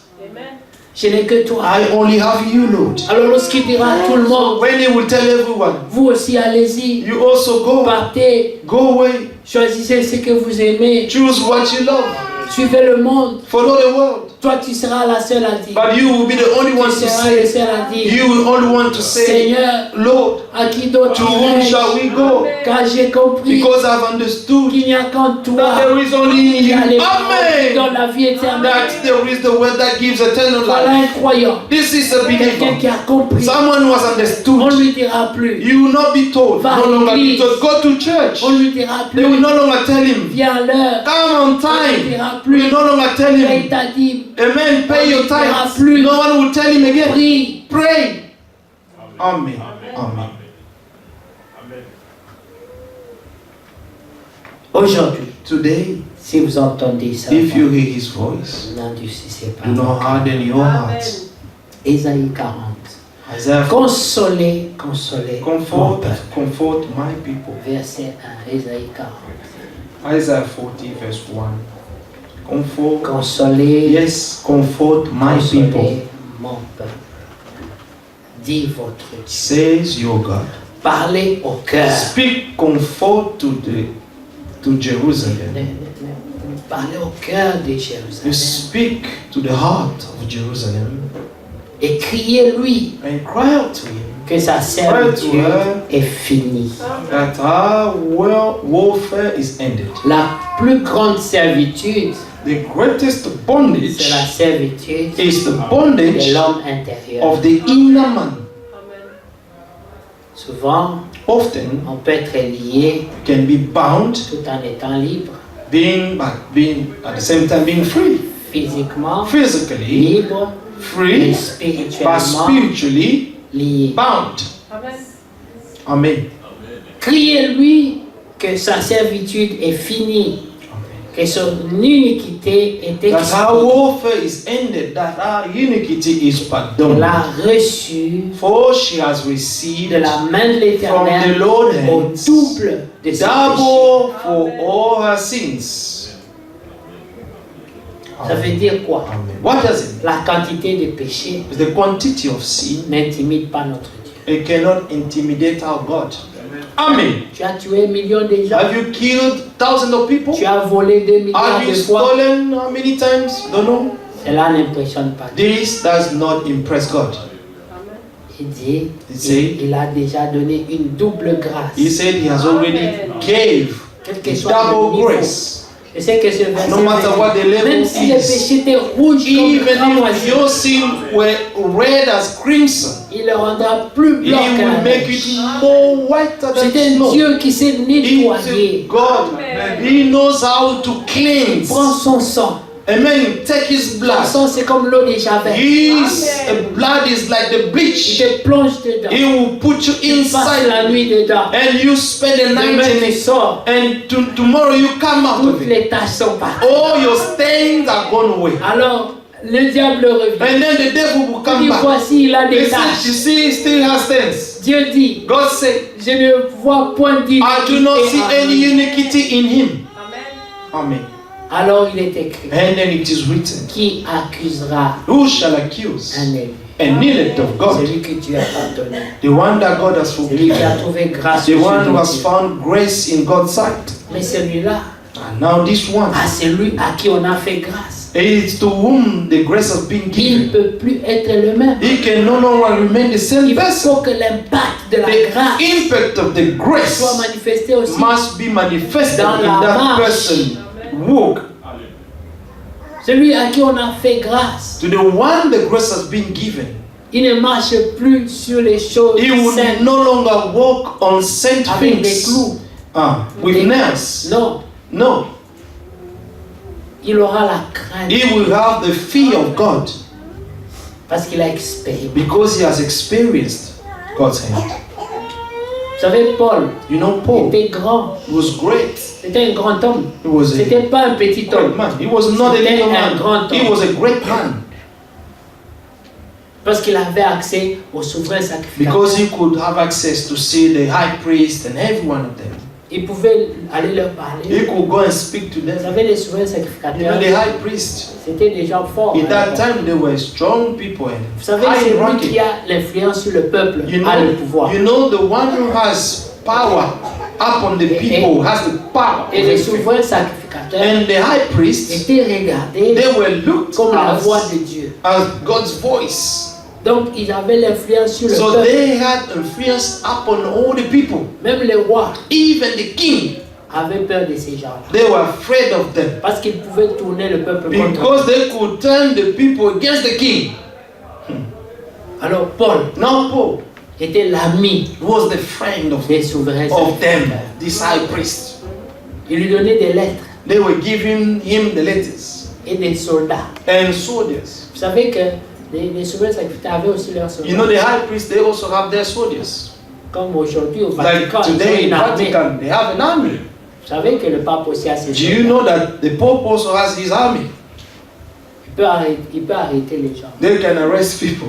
Je n'ai que toi. I only have you, Lord. Alors lorsqu'il dira à tout le monde, When he will tell everyone, vous aussi allez-y, you also go, partez, go away, choisissez ce que vous aimez, choose what you love, suivez le monde. follow the world. Toi tu seras la seule à dire. But you will be the only one Tu to seras le say, seul à dire. you will only want to say, Seigneur, Lord, à qui d'autre to whom irai-je? shall we go? Car j'ai compris Because I've understood qu'il n'y a qu'en that toi there is only in qui you. a les paroles qui Amen. donnent la vie éternelle. That there is the word that gives eternal Voilà life. un croyant, This is a quelqu'un qui believer. a compris. Someone who has On ne understood. lui dira plus. You will not be told, Va no à longer be l'église. told, go to church. On ne lui dira They will plus. no longer tell him, Viens à l'heure. come on On ne lui time. dira We plus. will no longer tell Paye him, ta dîme. amen, pay your tithes. plus. No one will tell him again, Prie. pray. Amen. Amen. Aujourd'hui, Today, si vous entendez ça, if you hear his voice, n'endurcissez pas. do not harden your hearts. Ésaïe 40. Isaiah, Consolez, consolez. mon comfort, peuple. comfort my people. Verset 1, Ésaïe 40. Isaiah 40 verse 1. Comfort, Consolez, yes, comfort my people, consolez mon peuple. Dis votre Dieu. says your God. Parlez au cœur. Speak comfort to Jerusalem. Parlez au cœur de You Jérusalem. speak to the heart of Jerusalem Et criez-lui and cry out to him que sa servitude her. est finie. that our warfare is ended. La plus grande servitude, The greatest c'est la bondage servitude is the de bondage l'homme intérieur. of the inner man. Souvent, Often on peut être lié can be bound, tout en étant libre, being at the same time being free, physiquement physically libre et free, but spirituellement spiritually lié. bound. Amen. Criez-lui que sa servitude est finie, que son iniquité est That our expiée. warfare is ended, that our iniquity is Elle pardoned. a reçu For she has de received la main de from the l'Éternel Lord au hands double de ses péchés. double for all her sins. Ça veut dire quoi? Amen. What does it mean? La quantité de péchés The quantity of sin, n'intimide pas notre Dieu. it cannot intimidate our God. Amen. Tu as tué millions de gens. Have you killed thousands of people? Tu as volé 2 milliards Have you de fois. stolen how many times? Don't know. Cela n'impressionne pas Dieu. This does not impress God. Il dit, He said, il a déjà donné une double grâce. He said he has already gave Quel que soit le double niveau. grace. Je sais que ce verset, No matter what the level même si les is, péchés étaient rouges comme le even cramoisi, if your sin were red as crimson, il le rendra plus He blanc que la will make neige. it more whiter C'est than un snow. Dieu qui sait He's nettoyer. God. He knows how to cleanse. Prends son sang. Amen. Take his Son blood. sang, c'est comme l'eau de Javel. His blood is like the Il bleach. te plonge dedans. He will put you Il passe la inside nuit dedans. and you spend the night Demain, in tu it. sors. And tomorrow you come out of Toutes it. les tâches sont parties. All your stains are gone away. Alors, le diable revient. And then the devil will Il come dit, back. voici, il a He des said, you tâches. see, he still has stains. Dieu dit, God said, je ne vois point I do not see any d'iniquité. iniquity in him. Amen. Alors il est écrit, And then it is written, qui accusera who shall accuse un élu? an elect of God? Celui que Dieu a pardonné. The one that God has Celui qui a forgiven. trouvé grâce The aux one yeux who de has Dieu. found grace in God's sight. Mais celui-là, And now this one, à celui à qui on a fait grâce, it's to whom the grace has been il ne given. peut plus être le même. He can no longer remain the same Il person. faut que l'impact de la The grâce impact of the grace soit manifesté aussi. must be manifested Dans in la that marche. person. Walk. Celui à qui on a fait grâce, To the one the grace has been given, il ne marche plus sur les choses he will saintes no longer walk on saint avec des things. clous. With Des- nails. Non, No. il aura la crainte He will have the fear of God parce qu'il a expérimenté. because he has experienced God's hand. Vous savez, Paul You know, Paul était grand. was great. C'était un grand homme. He was a C'était pas un petit great homme. man. He was not a C'était little un man. grand He homme. was a great man Parce qu'il avait accès au souverain sacrificateur. because he could have access to see the high priest and every one of them. Il pouvait aller leur parler. He could go and speak to Vous them. savez, les souverains You know, sacrificateurs, the high priest. c'était des gens forts. In that hein. time, they were strong people and Vous savez, high c'est lui ranking. qui a l'influence sur le peuple, You a le know, pouvoir. you know, the one who has power upon the people has the power. Et of les everything. souverains sacrificateurs And the high priest, étaient regardés they were looked comme la voix as, de Dieu. God's voice. Donc, ils avaient l'influence sur le So peuple. they had influence upon all the people. Même les rois Even the king, avaient peur de ces gens-là. they were afraid of them Parce qu'ils pouvaient tourner le peuple contre eux. because they could turn the people against the king. Alors, Paul Now Paul était l'ami was the friend des souverains of them, sacrificateurs. this high priest. Il lui donnait des lettres They were giving him the letters et des soldats. and soldiers. Vous savez que les souverains sacrificateurs avaient aussi leurs soldats. You know, the high priest, they also have their soldiers. Comme aujourd'hui au Like Vatican, ils ont today in une armée. Vatican, they have an army. Vous savez que le pape aussi a ses Do you soldats. know that the Pope also has his army? Il peut arrêter les gens. They can arrest people.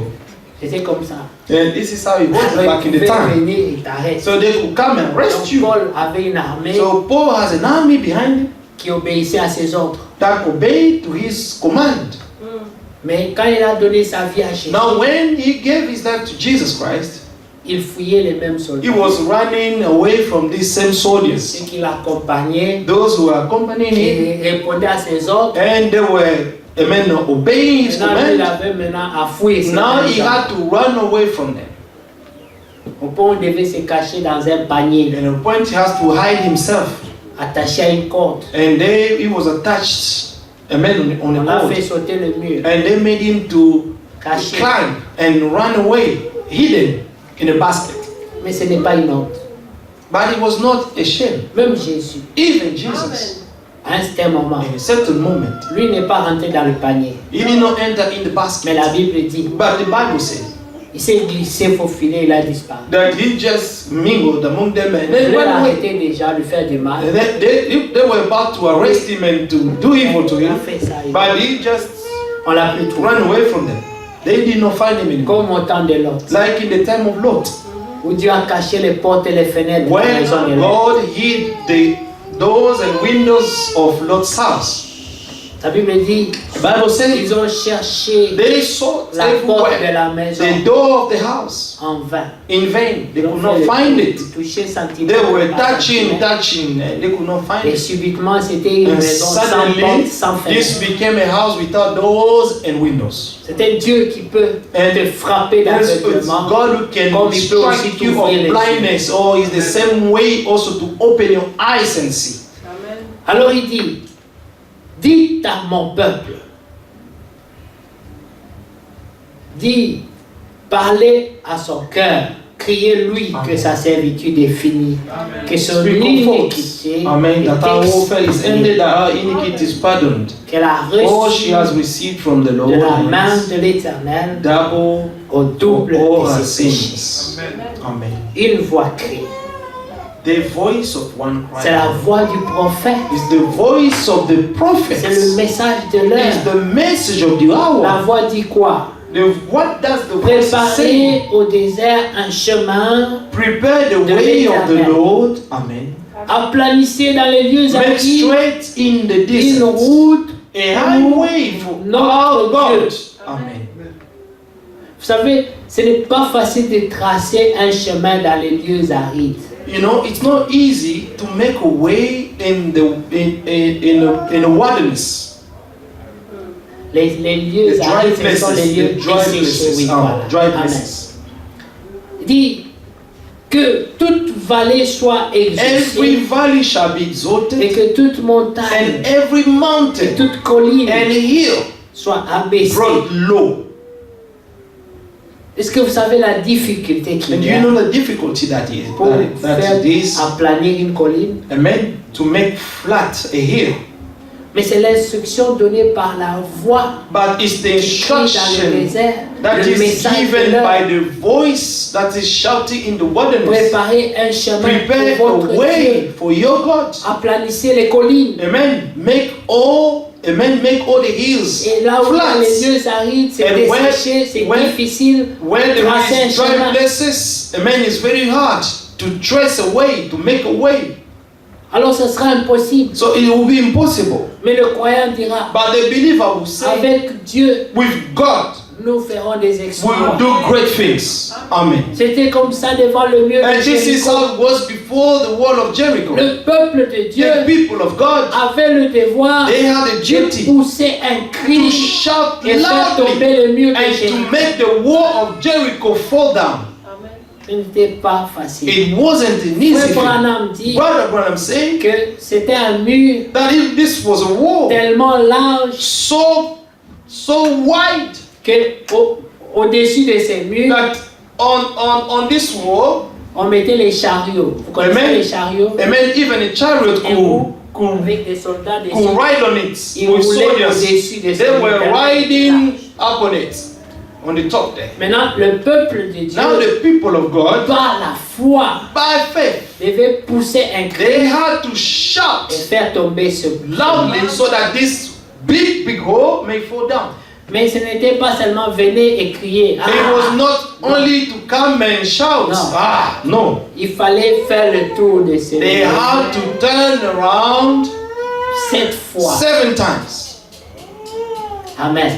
C'était comme ça. And this is how it was Alors, back ils in the pouvaient time. venir, ils t'arrêtent. So they could come and arrest Donc, you. Paul avait une armée So Paul has an army behind him qui obéissait à ses ordres. that obeyed to his command. Mais quand il a donné sa vie à Jésus, Now when he gave his life to Jesus Christ, il fouillait les mêmes he soldats. was running away from these same soldiers. Ceux qui l'accompagnaient, Those who were accompanying him, qui répondaient à ses ordres. and they were obeying his Maintenant, il command. avait maintenant à fouiller ces Now mêmes he gens. had to run away from them. Au point où on devait se cacher dans un panier, And at a point he has to hide himself. attaché à une corde. And there he was attached, on On a a cord. fait sauter le mur, And they made him to caché. climb and run away, hidden in a basket. Mais ce n'est pas une honte. But he was not ashamed. Même Jésus, Even Jesus, à un certain moment, in a certain moment, lui n'est pas rentré dans le panier. he did not enter in the Mais la basket. Bible dit, But the Bible says il s'est glissé, faufilé, il a disparu. that he just mingled among them and Ils then voulaient went away. arrêter déjà, lui faire du mal. And then they were about to arrest him and to do evil to Il a him. fait ça. But he just On l'a plus trouvé. ran away from them. They did not find him anymore. Comme au temps de Lot, Like in the time of Lot, où Dieu a caché les portes et les fenêtres de la when maison de Lot. God hid the doors and windows of Lot's house. La Bible dit, The Bible says ils ont cherché they sought la porte de everywhere la maison the door of the house en vain. in vain. They Ils ont could not fait le find tour, it. touché centimètre They were par touching, centimètre. touching, and they could not find Et it. subitement, c'était une And maison sans suddenly, porte, sans this fenêtre. became a house without doors and windows. C'était Dieu qui peut And te frapper Yes, it's d'aveuglement. God who can Comme il peut aussi strike you t'ouvrir les of blindness, or is the same way also to open your eyes and see. Alors il dit, dites à mon peuple, dis, parlez à son cœur, criez-lui que Amen. sa servitude est finie, que son Speak iniquité comfort. Amen. est That our warfare is expiée, ended, that our iniquity is pardoned. qu'elle a All she reçu has received from the Lord de la main is de l'Éternel double au double all de her ses péchés. sins. Amen. Une voix crie. The voice of one C'est la crying voix du prophète. is the voice of the prophet. C'est le message de Is l'heure. the message of the La hour. voix dit quoi? What does the voice say? Préparez au désert un chemin, Prepare the De way of the l'Éternel. Lord. Amen. aplanissez dans les lieux Make arides straight in the une desert route. a highway for our God. Amen. Vous savez, ce n'est pas facile de tracer un chemin dans les lieux arides. You know, it's not easy to make a way in the wilderness. Les lieux The dry arides, ce sont places, les lieux the dry desséchés. places, Oui, voilà. dry Amen. places. Dit que toute vallée soit Every exaucée valley shall be et exalted, que toute montagne and every et mountain toute colline and hill soit abaissée. brought low. Est-ce que vous savez la difficulté And qu'il do y you a know the difficulty that is? pour That faire it is, aplanir une colline? amen, to make flat a hill. Mais c'est l'instruction donnée par la voix but it's the qui crie dans le instruction désert, that le is message de given l'heure. by the voice that is shouting in the wilderness. Préparez un chemin Prepare pour a votre way Dieu. for your God. Aplanissez les collines. Amen. Make all the hills Et là où flat. les lieux arides, c'est And where- desséché, c'est where- difficile. Where there Tracer un is dry chemin. places, amen, it's very hard to trace a way, to make a way. Alors ce sera impossible. So it will be impossible. Mais le croyant dira, But the believer will say, avec Dieu, with God, nous ferons des we will exploits. do great things. Amen. C'était comme ça devant le mur de And this is Jéricho. how it was before the wall of Jericho. Le peuple de Dieu The people of God, avait le devoir they had a de duty pousser un to cri shout et faire tomber loudly le mur de and to Jéricho. make the wall of Jericho fall down. Ce n'était pas facile. It wasn't an easy Frère thing. Branham dit Brother Branham saying que c'était un mur that if this was a wall tellement large so wide que au-dessus de ces murs, that on this wall, on mettait les chariots. Vous connaissez Amen. les chariots? amen, even a chariot Et could avec des soldats dessus. ride on it Ils with roulaient soldiers. au-dessus de ces They were murs. riding up on it, on the top there. Maintenant, le peuple de Dieu, Now the people of God, par la foi, by faith, devait pousser un cri they had to et shout faire tomber ce loudly so that this big hole may fall down. Mais ce n'était pas seulement venir et crier. It was not only to come and shout. No. No. Il fallait faire le tour de ce They mur had to turn around 7 fois. 7 times. Amen.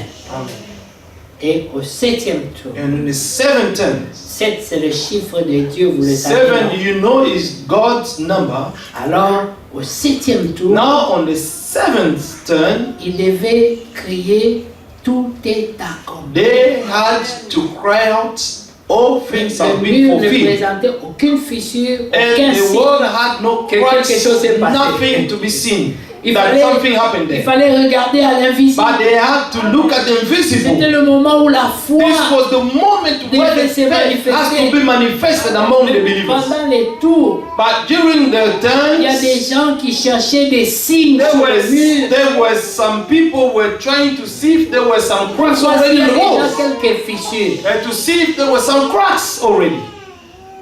Et au 7e tour, And in the 7th turn, 7 c'est le chiffre de Dieu, vous le savez. 7, you know, is God's number. Alors, au 7e tour, Now on the 7th turn, il devait crier tout est accompli. they had to cry out, all things have Le been mur ne fulfilled. présentait aucune fissure, And aucun the signe. world had no que quelque cracks, chose s'est passé. nothing to be seen. Il That fallait, something happened il there. fallait regarder à l'invisible. But they had to look at the C'était invisible. le moment où la foi, This was the moment where the faith has to be manifested among the believers. pendant les tours, But during the il y a des turns, gens qui cherchaient des signes sur le mur. there were some people were trying to see if there were some cracks Voici, already il y in a the déjà walls, quelques fissures. and to see if there were some cracks already.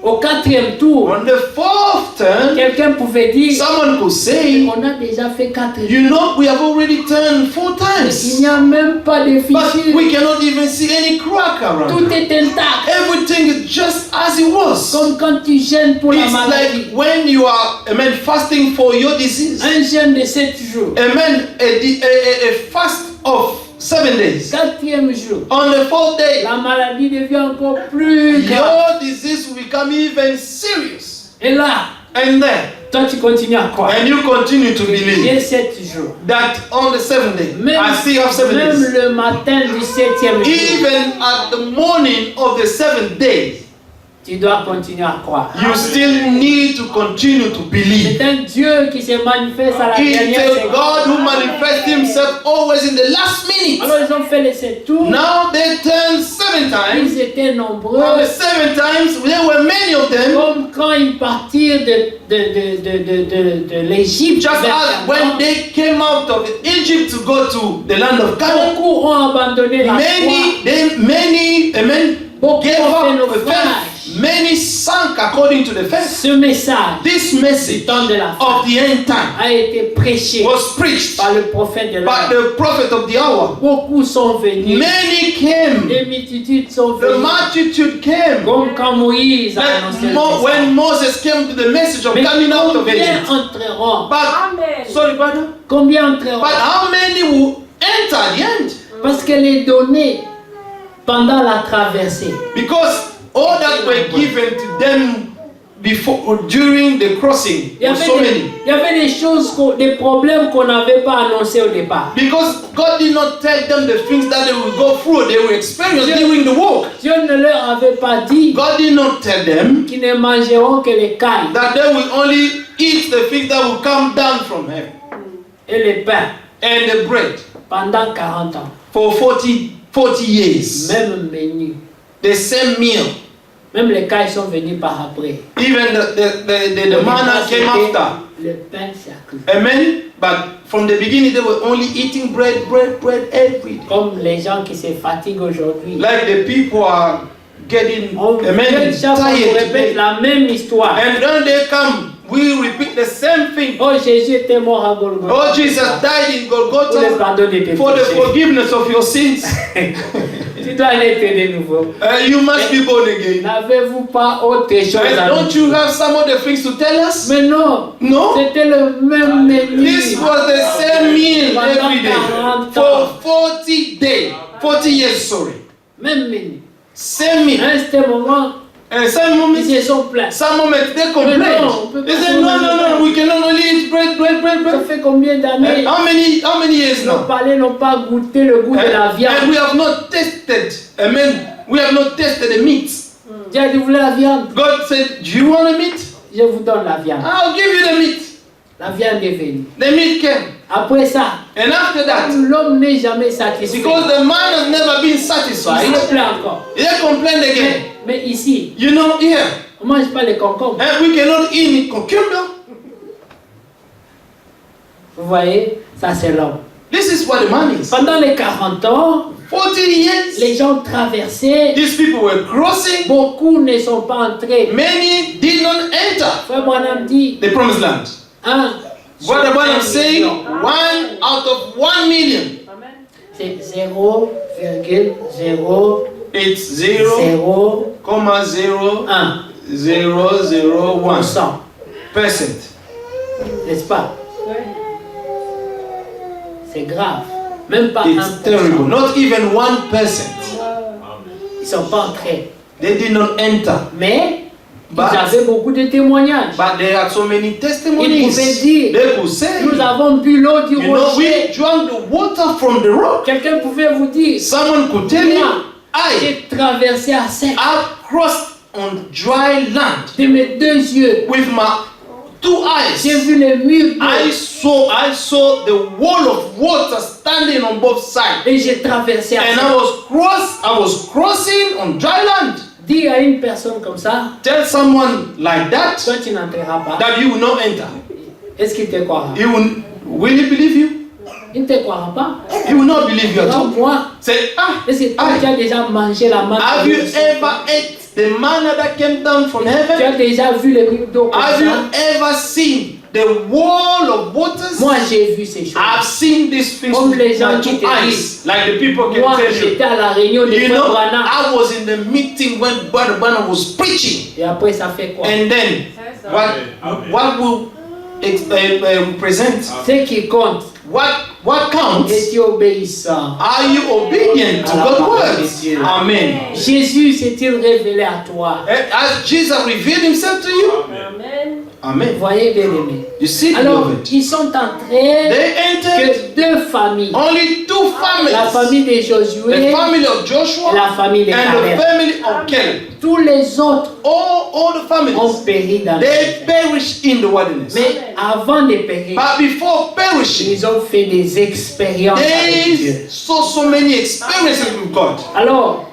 Au 4e tour, On the 4th turn, quelqu'un pouvait dire, someone could say, on a déjà fait 4 tours. you know, we have already turned 4 Il times, n'y a même pas de but fissures. we cannot even see any crack around. Tout est intact. Everything is just as it was. Comme quand tu jeûnes pour la It's maladie. like when you are, amen, fasting for your disease. Un jeûne de 7 jours. Amen, a fast of 7 days. 4e jour, On the 4th day, la maladie devient encore plus grave. your disease will become even serious. Et là, And then, toi tu continues à croire. and you continue to J'ai believe 7 jours. that on the 7th day, Même, I still have 7 même days. le matin du 7e jour, Even at the morning of the 7th day, tu dois continuer à croire. you still need to continue to believe. C'est un Dieu qui se manifeste à la It's dernière a seconde. God who manifests himself always in the last minute. Alors ils ont fait les 7 tours. Now they turned 7 times. Ils étaient nombreux. On the 7 times, there were many of them. Comme quand ils partirent de l'Égypte. Just vers as when Canaan. they came out of Egypt to go to the land of Canaan, Beaucoup ont abandonné la foi. many Beaucoup gave ont fait up the naufrage. faith. Many sank according to the faith. Ce message This du message temps de la fin of the end time a été prêché was preached par le prophète de by l'heure. the prophet of the hour. Beaucoup sont venus. Many came. Les multitudes sont The venues. multitude came. Comme quand Moïse a annoncé le message. When Moses came to the message of Mais coming out of combien Egypt. entreront? But, sorry, brother. Combien entreront? But how many will enter the end? Parce qu'elle est donnée pendant la traversée. Because all that were given to them before, during the crossing, Il y were so many. il y avait des choses, des problèmes qu'on n'avait pas annoncés au départ. Because God did not tell them the things that they will go through, they will experience during the walk. Dieu ne leur avait pas dit God did not tell them qu'ils ne mangeront que les cailles that they will only eat the things that will come down from heaven et les pains and the bread pendant 40 ans. for 40 years. Même menu. The same meal. Même les cailles sont venues par après. Even the manna came after. le pain sacré. Amen. But from the beginning, they were only eating bread every day. Comme les gens qui se fatiguent aujourd'hui. Like the people are getting, amen, Chaque fois qu'on répète tired. la même histoire. And then they come, we repeat the same thing. Oh, Jésus était mort à Golgotha. Oh, Jesus died in Pour le Golgotha pardon de tes for the péchés. forgiveness of your sins. Tu dois naître de nouveau. You must be born again. N'avez-vous pas autre chose And à don't nous you have some other things to tell us? Mais non, No. c'était le même menu. This was the same meal every day for 40 days. 40 years, sorry. Même menu. Same meal. À un certain moment, And some moments, ils se sont plaints. some moments they complain. on peut They pas say, no, we can only eat bread. Ça fait combien d'années And how many years nos now? palais n'ont pas goûté le goût de la And viande. we have not tested. Amen. We have not tested the meat. Dieu a dit, vous voulez la viande? God said, do you want the meat? Je vous donne la viande. I'll give you the meat. La viande est venue. The meat came. Après ça, And after that, l'homme n'est jamais satisfait. because the man has never been Il satisfied, se plaint encore. he complained again. Mais ici, You know, here, on ne mange pas les concombres. and we cannot eat cucumber. Vous voyez, ça c'est l'homme. This is what the man is. Pendant les 40 ans, 40 years, les gens traversaient. these people were crossing. Beaucoup ne sont pas entrés. Many did not enter Frère Branham dit, the promised land. un, What the Bible is saying, million. 1 out of 1 million. C'est 0,0 It's 0,001%. 0,1%. N'est-ce pas? C'est grave. Même pas It's 1%. terrible. Not even 1%. Ils ne sont pas entrés. They did not enter. Mais But- ils avaient beaucoup de témoignages. But there are so many Ils testimonies. pouvaient dire, They could say, nous avons bu l'eau du you know, we rocher. drank the water from the rock. Quelqu'un pouvait vous dire, Someone could tell you, moi, j'ai traversé à sec I've crossed on dry land de mes deux yeux. with my 2 J'ai eyes. vu les murs d'eau I saw the wall of water standing on both sides. et j'ai traversé à And sec. I was crossing on dry land. Dis à une personne comme ça, Tell someone like that toi tu n'entreras pas. that you will not enter. Est-ce qu'il te croira? Will he believe you? Il ne te croira pas. He will not believe you at Alors all. moi, Say, est-ce que toi Aye. tu as déjà mangé la manne? have you ever ate the manna that came down from Tu heaven? as déjà vu les murs d'eau comme Have you ça? ever seen the wall of waters? Moi j'ai vu ces choses. I've seen these things Comme with les gens my qui 2 te eyes. disent. Like the people can Moi tell you. j'étais à la réunion de You Frère know, Branham. I was in the meeting when Brother Branham was preaching. Et après ça fait quoi? And then, what will present? Ce qui compte, What counts? es-tu obéissant? Are you obedient to À la God's parole de words? Dieu. Amen. Jésus s'est-il révélé à toi? Has Jesus revealed himself to you? Vous Amen. voyez bien aimé. You see, Alors, beloved? ils sont entrés They entered que deux familles. only 2 La families. famille de The Josué family of et Joshua la famille de and the Caleb. family of Caleb. Tous les autres All the ont families, péri dans le they désert. perished in the wilderness. Mais avant de périr, But before perishing, ils ont fait des expériences avec Dieu. they saw so many experiences with God. Alors,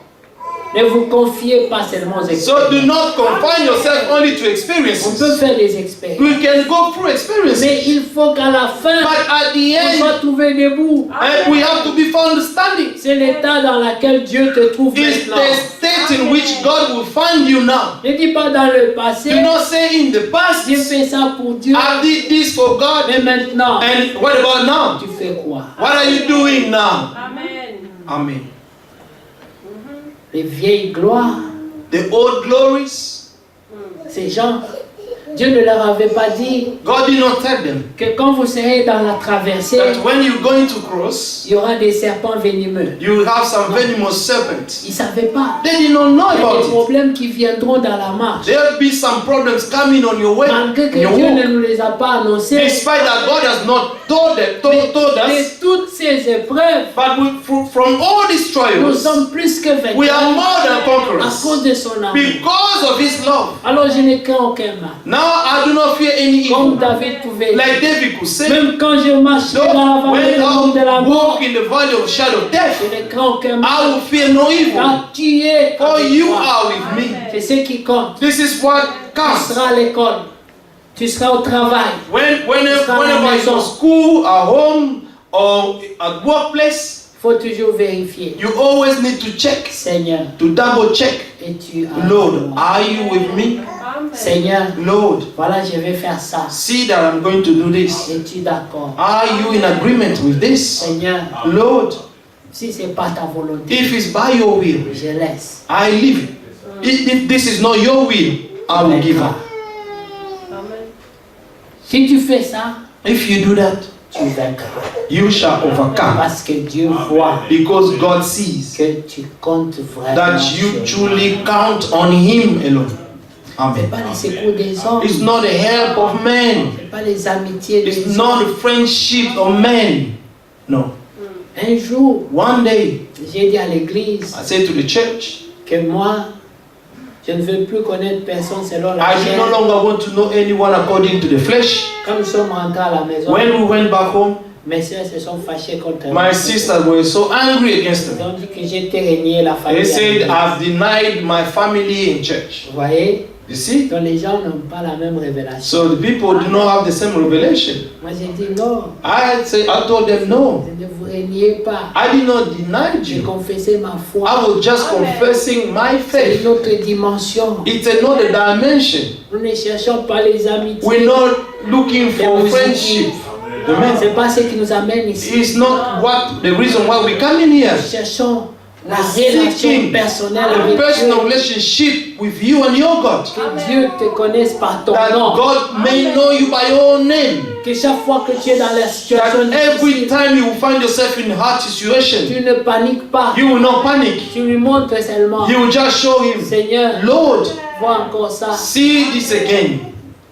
ne vous confiez pas seulement aux So expériences. do not confine yourself only to On experiences. peut faire des expériences. We can go through experiences, Mais il faut qu'à la fin, but at the on soit end, trouvé debout. we have to be found standing. C'est l'état dans lequel Dieu te trouve It's maintenant. the state in which God will find you now. Ne dis pas dans le passé, Do not say in the past, j'ai fait ça pour Dieu, I did this for God, mais maintenant, and what about now? tu fais quoi? What are you doing now? Amen. Amen. Les vieilles gloires, The old glories, ces gens, Dieu ne leur avait pas dit God did not tell them que quand vous serez dans la traversée, that when you're going to cross, il y aura des serpents venimeux. you will have some venomous serpents. Ils ne savaient pas. They did not know Il y a about des it. problèmes qui viendront dans la marche. There'll be some problems coming on your way, Malgré que in your Dieu ne walk. nous les a pas annoncés, Despite that God has not told mais us, toutes ces épreuves, but from all these nous trials, sommes plus que we are vainqueurs more than à conquerors cause de son amour. because of His love. Alors je ne crains aucun mal. Now I do not fear any Comme evil. David pouvait dire, Like David could say, même quand je marche though dans la vallée when de l'ombre de la I mort, walk in the valley of shadow of je death, ne crains aucun I mal. will fear no evil, Car tu es for avec you moi. are with me. C'est ce qui compte. This is what Tu counts. seras à l'école. Tu seras au travail. Whenever it's at school, at home, or at workplace, Il faut toujours vérifier. you always need to check, Seigneur, to double check. es-tu avec Lord, moi? are you with me? Seigneur, Lord, voilà, je vais faire ça. see that I'm going to do this. Es-tu d'accord? Are you in agreement with this? Seigneur, Lord, si c'est pas ta volonté, if it's by your will, je laisse. I leave it. If this is not your will, I will give up. Si tu fais ça, If you do that, tu vaincras. you shall overcome. Parce que Dieu voit Because God sees que tu comptes vraiment that sur you lui. truly count on Him alone. C'est Amen. pas les secours des hommes. It's not the help of men. C'est pas les amitiés des It's hommes. not the friendship of men. No. Un jour, One day, j'ai dit à l'église I said to the church, que moi, je ne veux plus connaître personne selon la I do chair. no longer want to know anyone according to the flesh. Quand nous sommes rentrés à la maison, When we went back home, mes soeurs se sont fâchées contre moi. my sisters were so angry against Ils me. ont dit que j'étais régné la famille. They à said, l'église. I've denied my family in church. Vous voyez? You see? Donc les gens n'ont pas la même révélation. So the people do not have the same revelation. Moi j'ai dit non, I told them, no, ne vous régniez pas. I did not deny J'ai you. confessé ma foi. I was just confessing my C'est faith. une autre dimension. It's another dimension. Nous ne cherchons pas les amitiés. We're not looking for Les friendship. Amen. C'est pas ce qui nous amène ici. It's not what the reason why we come in here. Nous cherchons la We're relation seeking personnelle a avec personal Dieu. relationship with you and your God. Que Dieu te connaisse par ton That nom. God may know you by your name. Que chaque fois que tu es dans la situation That every difficile, time you find yourself in a hard situation, tu ne paniques pas. you will not panic. Tu lui montres seulement, You will just show Him, Seigneur, Lord, vois encore ça. see this again.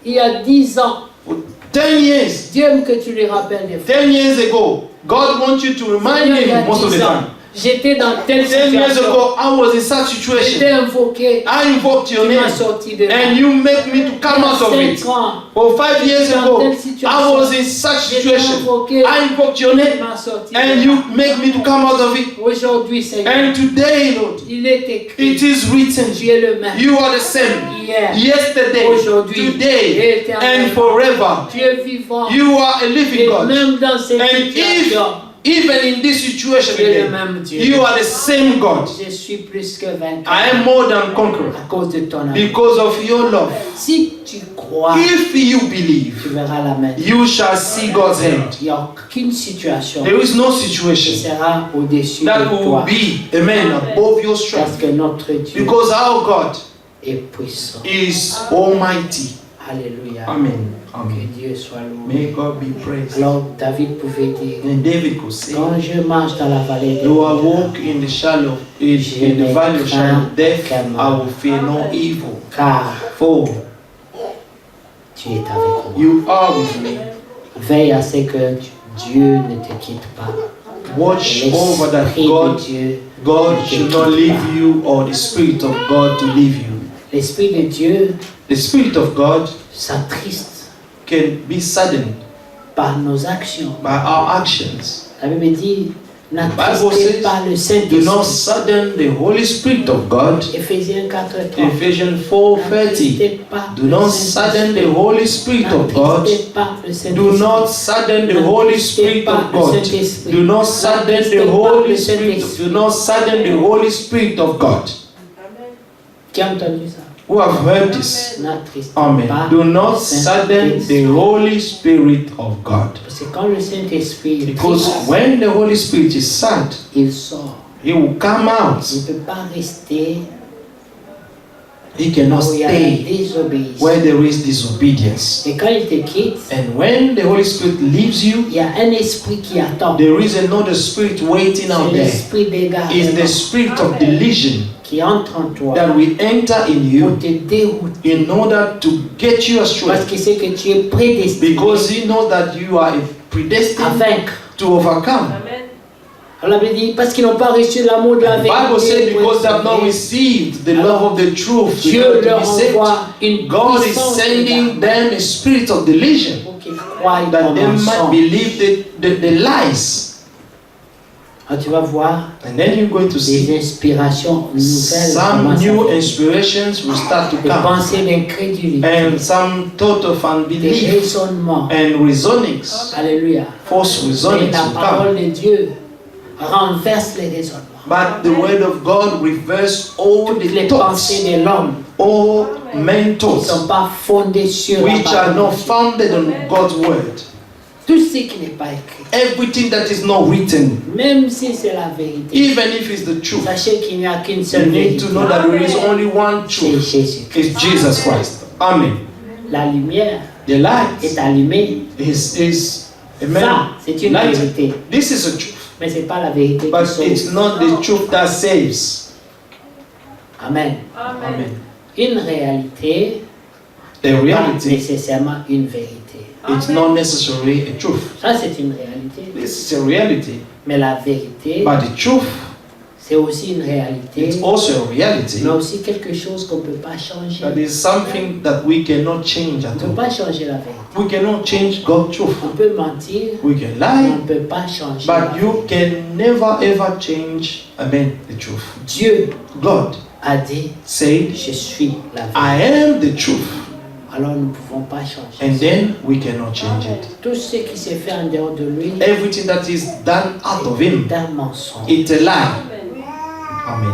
Il y a 10 ans, For 10 years, Dieu aime que tu lui rappelles des fois. 10 years ago, God wants you to remind Seigneur, il y a Him most of the 10 ans, time. j'étais dans telle 10 years situation. ago, I was in such J'étais situation. invoqué. I invoked Tu your m'as name, sorti de là. and you made me to come out of it. 5 ans, For 5 years Dans ago, telle I situation. was in such j'étais situation. invoqué. I invoked your Tu name, m'as sorti de and là. you make me to come out of it. Aujourd'hui, Seigneur, And today, Lord, il est écrit. it is written, Tu es le même. you are the same. Hier, Yesterday, aujourd'hui, today, and forever. Tu es vivant. You are a living Et God. même dans cette And if, situation, even in this situation tu es le again, même Dieu. you are the same God. Je suis plus que vainqueur I am more than conqueror à cause de ton amour. because of your love. Si tu crois, If you tu believe, verras la main. you shall see God's hand. Il n'y a aucune situation There is no qui situation sera au-dessus that de will toi. be, amen, above your Parce strength. que notre Dieu Because our God est puissant. is almighty. Alléluia. Amen. Que Amen. Dieu soit loué. May God be praised. Alors David pouvait dire, And David could say, quand je marche dans la vallée de though I walk in the shadow, in the valley of shadow of death, I will fear no evil. car For tu es avec moi. you are with me. Veille à ce que Dieu ne te quitte pas. Watch over that L'Esprit God, de Dieu, God should not leave you, or the Spirit of God to leave you. l'Esprit de Dieu The Spirit of God s'attriste can be saddened par nos actions. by our actions. La Bible dit, Bible n'attristez says, pas le Do not Saint-Esprit. sadden the Holy Spirit of God. Éphésiens 4:3. Ephesians 4:30. N'attristez pas Do le not Saint-Esprit. sadden the Holy Spirit of God. N'attristez pas le Saint-Esprit. Do not sadden the Holy Spirit of God. Do not sadden the Holy Spirit. Do not sadden the Holy Spirit of God. Qui a entendu ça? Who have heard this? N'attristez Amen. pas Do le not sadden the Saint-Esprit. Holy Spirit of God. Parce que quand le Saint-Esprit est Because triste, when the Holy Spirit is sad, il sort. He will come out. Il ne peut pas rester He cannot où il y a la stay désobéissance. where there is disobedience. Et quand il te quitte, And when the Holy Spirit leaves you, il y a un esprit qui attend. there is another spirit waiting C'est out there. l'esprit It's the d'égarement spirit of delusion qui entre en toi that will enter in pour you te dérouter. in order to get you astray. Parce que c'est que tu es prédestiné Because He knows that you are à predestined vaincre. to overcome. Alors la Bible dit, parce qu'ils n'ont pas reçu l'amour de la The Bible says vérité. because they have not received the love of the truth, Dieu to leur be saved, envoie une God is puissance sending them a spirit of delusion pour qu'ils croient that en they might mensonge. believe the lies. Alors tu vas voir And then you're going to des see inspirations nouvelles some commencent à new venir. inspirations will start to Des come. pensées d'incrédulité, And some thought of des unbelief raisonnements. and reasonings, Alléluia. false Mais reasonings la will come. parole de Dieu renverse les raisonnements. But the word of God reverses all Toutes les the thoughts, pensées de l'homme all men qui ne thoughts, sont pas fondées sur la which are parole not de Dieu. founded on God's word. Tout ce qui n'est pas écrit, Everything that is not written, même si c'est la vérité, even if it's the truth, sachez qu'il n'y a qu'une you seule need vérité. to know that there is only one C'est truth. Jésus. It's Jesus Christ. Amen. La lumière The light est allumée. is amen. Ça, c'est une Light. vérité. This is a truth, Mais ce n'est pas la vérité but qui sauve. it's not the truth that saves. Amen. Amen. Une réalité The n'est pas reality, nécessairement une vérité. it's not necessarily a truth. Ça, c'est une réalité. This is a reality, Mais la vérité, but the truth, c'est aussi une réalité. it's also a reality. Mais aussi quelque chose qu'on ne peut pas changer. That is something that we cannot change On at ne peut all. pas changer la vérité. We cannot change God's truth. On peut mentir, We can mais on lie, ne peut pas changer la but you vérité. can never ever change, amen, the truth. Dieu God a dit, said, je suis la I vérité. am the truth. Alors nous ne pouvons pas changer. And then we cannot change it. Tout ce qui s'est fait en dehors de lui Everything that is done out of Him, est un mensonge. it's a lie. Amen.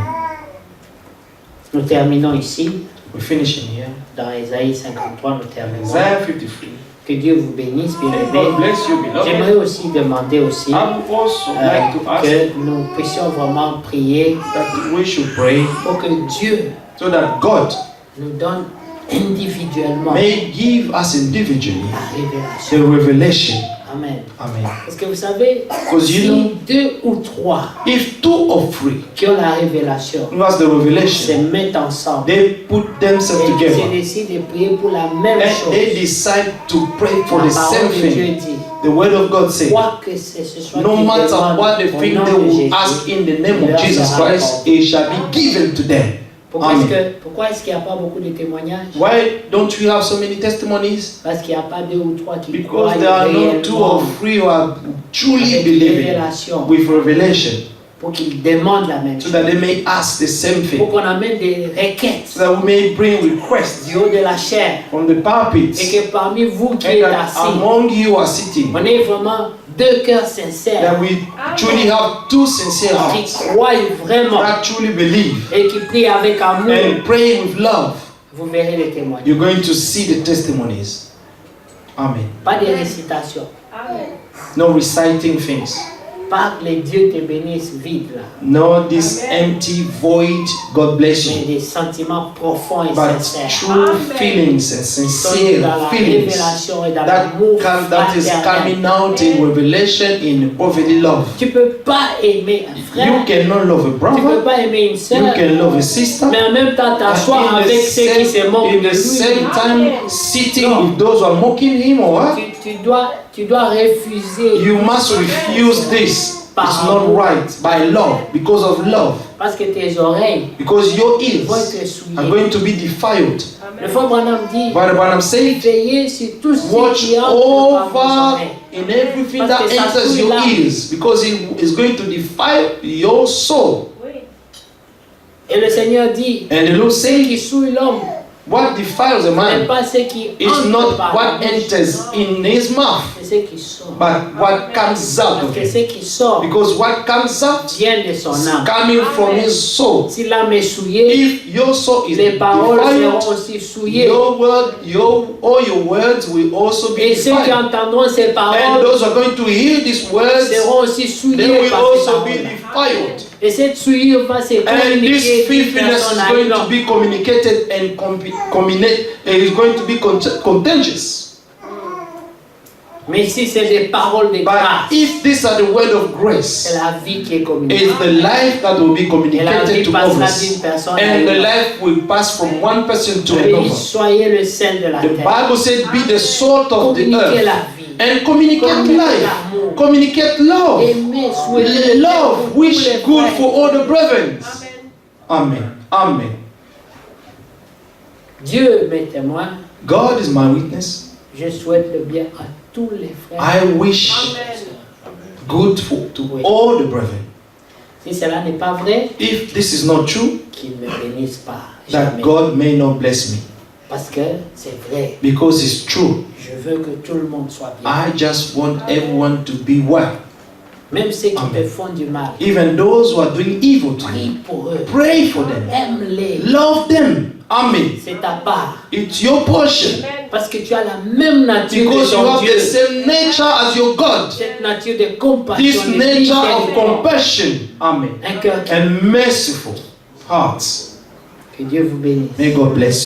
Nous terminons ici, We're finishing here. dans Ésaïe 53, nous terminons. Isaiah 53. Que Dieu vous bénisse, bien God aimés. bless you, beloved. J'aimerais aussi demander aussi I would also like to ask que nous puissions vraiment prier that we should pray pour que Dieu so that God nous donne individuellement may give us individually la the révélation. revelation. Amen. Amen. Parce que vous savez, Because you si know, 2 ou 3 if 2 or 3 qui ont la révélation who has the se revelation, mettent ensemble they put themselves et se together décident de prier pour la même and they chose, decide to pray for la the same parole de Dieu thing. dit, The word of God says, quoi que ce soit no qu'ils matter demandent what the au thing nom they de will Jésus, ask in the name il of leur Jesus sera Christ, accordé. it shall be given to them. Pourquoi est-ce qu'il n'y a pas beaucoup de témoignages? Why don't we have so many testimonies? Parce qu'il n'y a pas 2 ou 3 qui croient Because there are not 2 or 3 who are truly avec believing révélation with revelation, pour qu'ils demandent la même so chose. that they may ask the same Pour thing, qu'on amène des requêtes so that we may bring requests du haut de la chair from the et pulpits, que parmi vous qui and êtes that assis, among you are sitting, on ait vraiment 2 cœurs sincères that we truly have 2 sincere qui hearts croient vraiment that truly believe et qui prient avec amour. and pray with love. Vous verrez les témoignages. You're going to see the testimonies. Amen. Pas de récitation. No reciting things. Pas que les dieux te bénissent vite là, No this empty void. God bless mais you. des sentiments profonds et But sincères. true feelings and Qui sont sincere dans la feelings révélation et dans that l'amour that is fraternel. coming out in revelation, in brotherly love. Tu peux pas aimer un frère, You cannot love a tu peux brother. pas aimer une You sœur, can love a sister. mais en même temps t'asseoir And avec ceux qui se moquent in de the same lui. time, sitting with those who are mocking him or what? Tu dois refuser You must refuse this. It's not right by love, because of love. parce que tes oreilles Because your vont ears être are souillées. going to be defiled. Le frère Branham dit, But what I'm saying, veillez sur tout ce watch qui entre par vos over oreilles. in everything Parce that que ça enters souille your l'âme. ears, because it is going to defile your soul. Et le Seigneur dit, And the Lord ce says, qui souille l'homme what defiles a n'est man pas ce qui is entre not par what la bouche, enters in his mouth, c'est ce qui sort. but what comes out Parce of que him. ce qui sort Because what comes out vient de son is âme. coming from his soul. Si l'âme est souillée, If your soul is les paroles seront defiled, aussi souillées. your word, all your words will also be Et ceux qui defiled. entendront ces And paroles those who are going to hear these words, seront aussi they souillés will par ces also be paroles. defiled. Et cette souillure va se And this communiquer d'une filthiness personne is à going une to autre. be communicated and is going to be contagious. Mais si c'est des paroles de But grâce, if these are the word of c'est grace, la vie qui est communiquée. it's the life that will be Et la communicated vie to passera others. d'une personne à And une the autre. life will pass from one person to Et another. soyez le sel de la The terre. Bible said, be the salt of the Communiquez earth. la vie. And communicate Communicate life. l'amour. Communicate love. Aimez, souhaitez le Love, bien pour wish tous les good frères. for all the brethren. Amen. Amen. Dieu m'est témoin. God is my witness. Je souhaite le bien à tous les frères. I wish good to all the brethren. Si cela n'est pas vrai, if this is not true, qu'il ne me bénisse pas. that Jamais. God may not bless me. Parce que c'est vrai. Because it's true. Je veux que tout le monde soit bien. I just want everyone to be well. Même ceux qui Amen. te font du mal. Even those who are doing evil to you. Prie pour eux. Pray for them. Aime-les. Love them. Amen. C'est ta part. It's your portion. Parce que tu as la même nature Because de you ton have Dieu. the same nature as your God. Cette nature de compassion. This de nature of miséricorde. compassion. Amen. Un cœur qui... And merciful hearts. Que Dieu vous bénisse. May God bless you.